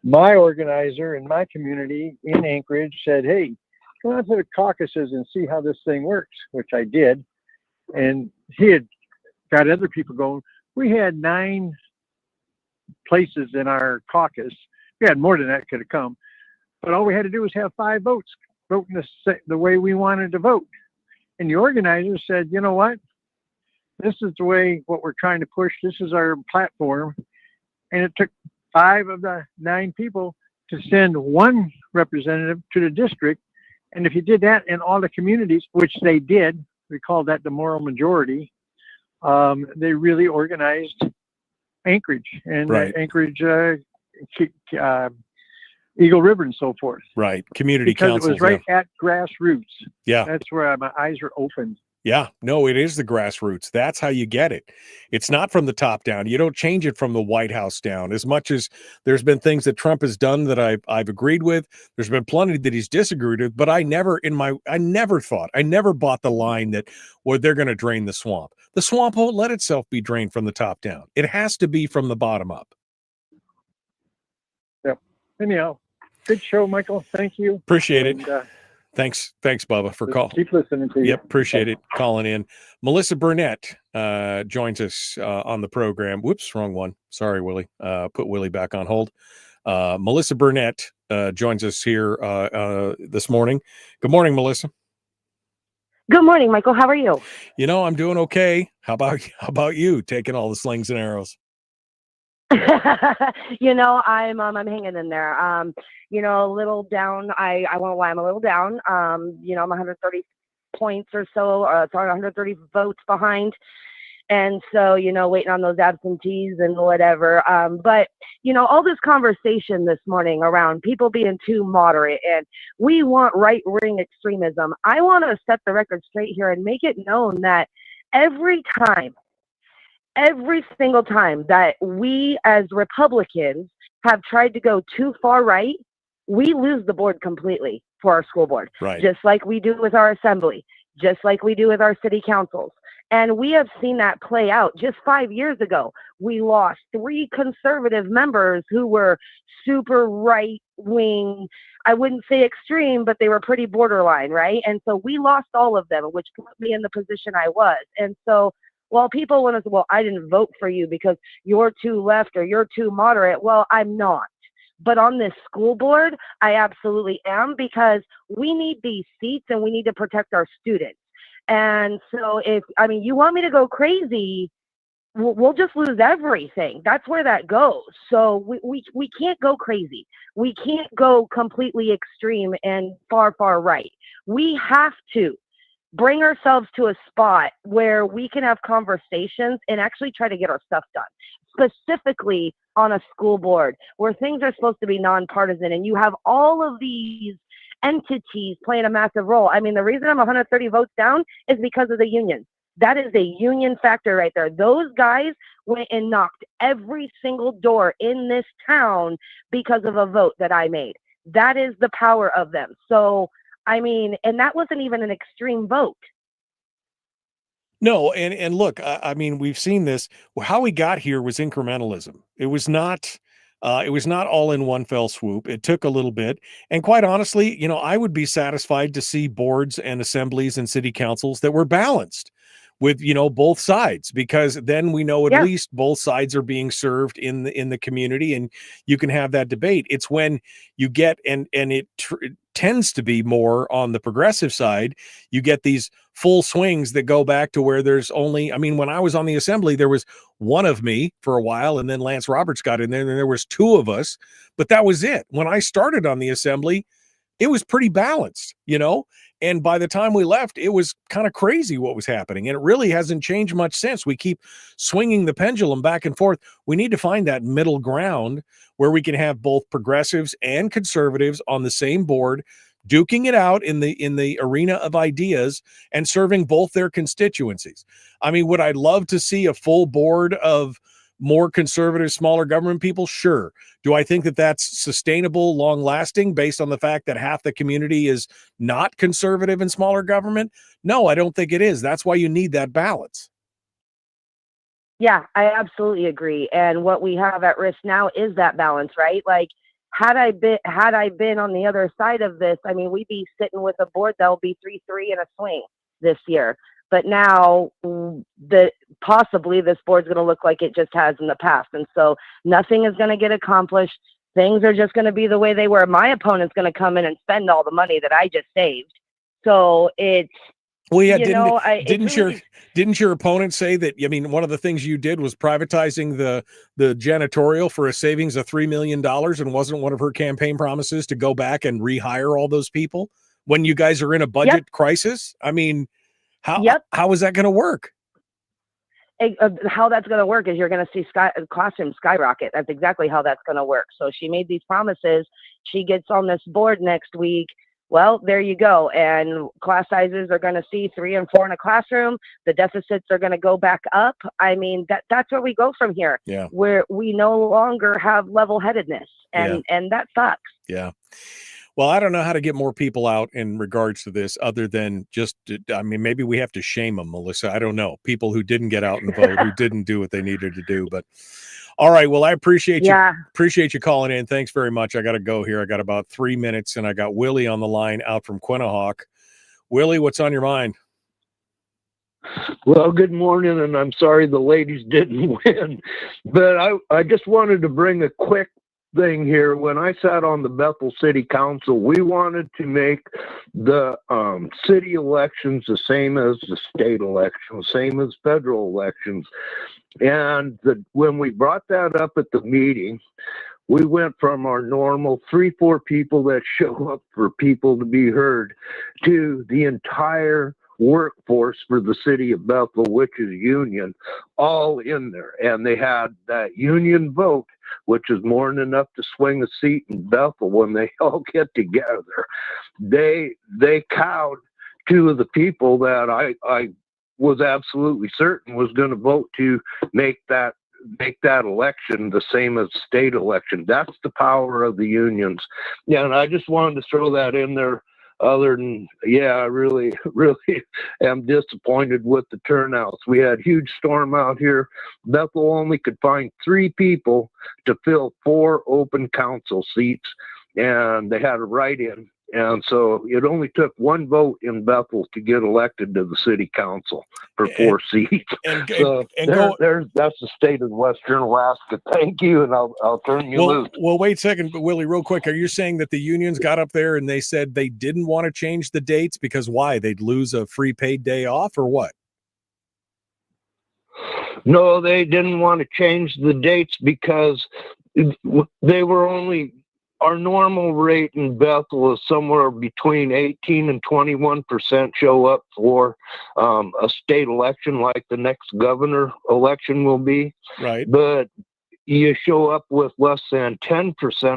my organizer in my community in Anchorage said, hey, come out to the caucuses and see how this thing works, which I did. And he had got other people going. We had 9 places in our caucus. We had more than that could have come. But all we had to do was have 5 votes, voting the way we wanted to vote. And the organizer said, you know what? This is the way what we're trying to push. This is our platform. And it took 5 of the 9 people to send 1 representative to the district. And if you did that in all the communities, which they did, we call that the moral majority, they really organized Anchorage and Anchorage, Eagle River and so forth. Right. Community because councils. It was right at grassroots. Yeah. That's where my eyes are open. Yeah. No, it is the grassroots. That's how you get it. It's not from the top down. You don't change it from the White House down. As much as there's been things that Trump has done that I've agreed with, there's been plenty that he's disagreed with, but I never bought the line that, well, they're going to drain the swamp. The swamp won't let itself be drained from the top down. It has to be from the bottom up. Yep. Anyhow, good show, Michael. Thank you. Appreciate it. Thanks, Bubba, for calling. Keep listening to you. Yep, appreciate it. Calling in. Melissa Burnett joins us on the program. Whoops, wrong one. Sorry, Willie. Put Willie back on hold. Melissa Burnett joins us here this morning. Good morning, Melissa. Good morning, Michael. How are you? You know, I'm doing okay. How about you, taking all the slings and arrows? You know, I'm hanging in there. You know, a little down. I won't lie, I'm a little down. You know, I'm 130 points or so, 130 votes behind. And so, you know, waiting on those absentees and whatever. But, you know, all this conversation this morning around people being too moderate and we want right-wing extremism. I want to set the record straight here and make it known that every single time that we as Republicans have tried to go too far right, we lose the board completely for our school board. Right. Just like we do with our assembly, just like we do with our city councils. And we have seen that play out. Just 5 years ago, we lost 3 conservative members who were super right wing. I wouldn't say extreme, but they were pretty borderline, right? And so we lost all of them, which put me in the position I was. And so while people want to say, well, I didn't vote for you because you're too left or you're too moderate, well, I'm not. But on this school board, I absolutely am, because we need these seats and we need to protect our students. And so you want me to go crazy, we'll just lose everything. That's where that goes. So we can't go crazy. We can't go completely extreme and far, far right. We have to bring ourselves to a spot where we can have conversations and actually try to get our stuff done, specifically on a school board where things are supposed to be nonpartisan and you have all of these entities playing a massive role. I mean, the reason I'm 130 votes down is because of the union. That is a union factor right there. Those guys went and knocked every single door in this town because of a vote that I made. That is the power of them. So, I mean, and that wasn't even an extreme vote. No, and look, I mean, we've seen this. How we got here was incrementalism. It was not all in one fell swoop. It took a little bit. And quite honestly, you know, I would be satisfied to see boards and assemblies and city councils that were balanced with, you know, both sides, because then we know at least both sides are being served in the community, and you can have that debate. It's when you get, and it tends to be more on the progressive side, you get these full swings that go back to where there's only, I mean, when I was on the assembly, there was one of me for a while, and then Lance Roberts got in there, and there was 2 of us, but that was it. When I started on the assembly, it was pretty balanced, you know, and by the time we left, it was kind of crazy what was happening, and it really hasn't changed much since. We keep swinging the pendulum back and forth. We need to find that middle ground where we can have both progressives and conservatives on the same board, duking it out in the arena of ideas and serving both their constituencies. I mean, would I love to see a full board of more conservative, smaller government people? Sure. Do I think that that's sustainable, long lasting, based on the fact that half the community is not conservative and smaller government? No, I don't think it is. That's why you need that balance. Yeah, I absolutely agree. And what we have at risk now is that balance, right? Like, had I been on the other side of this, I mean, we'd be sitting with a board that'll be 3-3 in a swing this year. But now possibly this board's going to look like it just has in the past. And so nothing is going to get accomplished. Things are just going to be the way they were. My opponent's going to come in and spend all the money that I just saved. So it's, well, yeah, didn't your opponent say that? I mean, one of the things you did was privatizing the janitorial for a savings of $3 million, and wasn't one of her campaign promises to go back and rehire all those people when you guys are in a budget crisis? I mean, how is that going to work? How that's going to work is you're going to see classrooms skyrocket. That's exactly how that's going to work. So she made these promises. She gets on this board next week. Well, there you go. And class sizes are going to see 3 and 4 in a classroom. The deficits are going to go back up. I mean, that's where we go from here, where we no longer have level-headedness, and that sucks. Yeah. Well, I don't know how to get more people out in regards to this other than just, I mean, maybe we have to shame them, Melissa. I don't know. People who didn't get out and vote, who didn't do what they needed to do. But all right. Well, I appreciate you calling in. Thanks very much. I got to go here. I got about 3 minutes, and I got Willie on the line out from Quinnahock. Willie, what's on your mind? Well, good morning, and I'm sorry the ladies didn't win. But I just wanted to bring a quick thing here. When I sat on the Bethel City Council, we wanted to make the city elections the same as the state elections, same as federal elections. And when we brought that up at the meeting, we went from our normal 3-4 people that show up for people to be heard to the entire workforce for the city of Bethel, which is union, all in there. And they had that union vote, which is more than enough to swing a seat in Bethel when they all get together. They cowed 2 of the people that I was absolutely certain was going to vote to make that election the same as state election. That's the power of the unions. Yeah, and I just wanted to throw that in there. Other than, yeah, I really am disappointed with the turnouts. We had huge storm out here. Bethel only could find 3 people to fill 4 open council seats, and they had a write-in. And so it only took 1 vote in Bethel to get elected to the city council for 4 seats. That's the state of Western Alaska. Thank you, and I'll turn you loose. Well, wait a second, but Willie, real quick. Are you saying that the unions got up there and they said they didn't want to change the dates because why? They'd lose a free paid day off or what? No, they didn't want to change the dates because they were only... Our normal rate in Bethel is somewhere between 18 and 21% show up for a state election, like the next governor election will be. Right. But you show up with less than 10%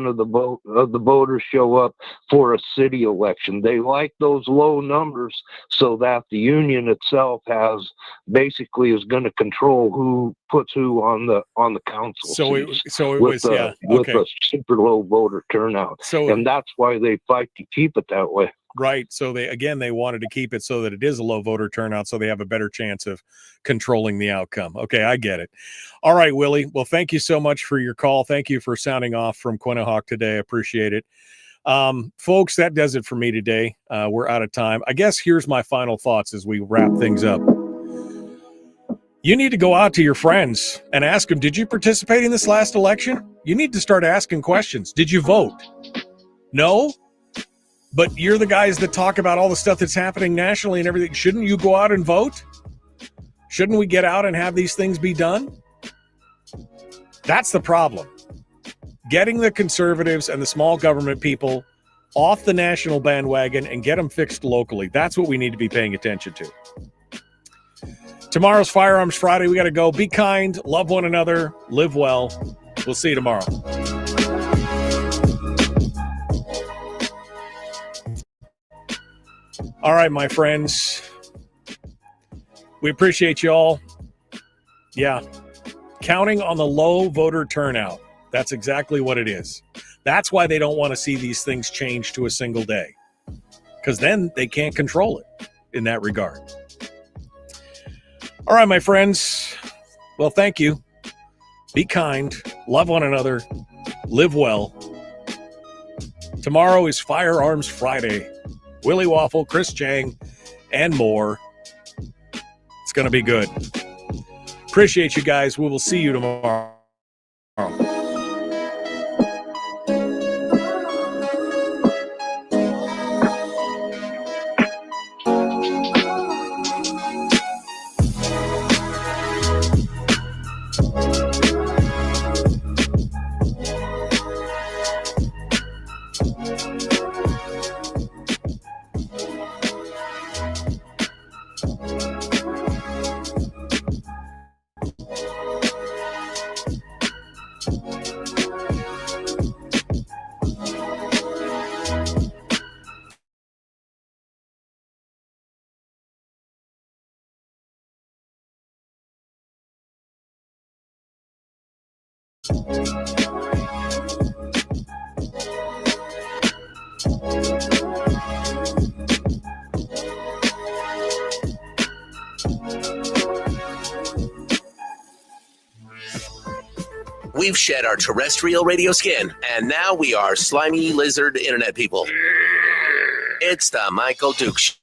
of the voters show up for a city election. They like those low numbers so that the union itself is going to control who puts who on the council. With a super low voter turnout. And that's why they fight to keep it that way. Right. So they wanted to keep it so that it is a low voter turnout so they have a better chance of controlling the outcome. Okay, I get it. All right, Willie. Well, thank you so much for your call. Thank you for sounding off from Quinnahock today. I appreciate it. Folks, that does it for me today. We're out of time. I guess here's my final thoughts as we wrap things up. You need to go out to your friends and ask them, did you participate in this last election? You need to start asking questions. Did you vote? No? But you're the guys that talk about all the stuff that's happening nationally and everything. Shouldn't you go out and vote? Shouldn't we get out and have these things be done? That's the problem. Getting the conservatives and the small government people off the national bandwagon and get them fixed locally. That's what we need to be paying attention to. Tomorrow's Firearms Friday. We got to go. Be kind, love one another, live well. We'll see you tomorrow. All right, my friends. We appreciate you all. Yeah. Counting on the low voter turnout. That's exactly what it is. That's why they don't want to see these things change to a single day. Because then they can't control it in that regard. All right, my friends. Well, thank you. Be kind. Love one another. Live well. Tomorrow is Firearms Friday. Willie Waffle, Chris Chang, and more. It's going to be good. Appreciate you guys. We will see you tomorrow. We've shed our terrestrial radio skin, and now we are slimy lizard internet people. It's the Michael Duke Show.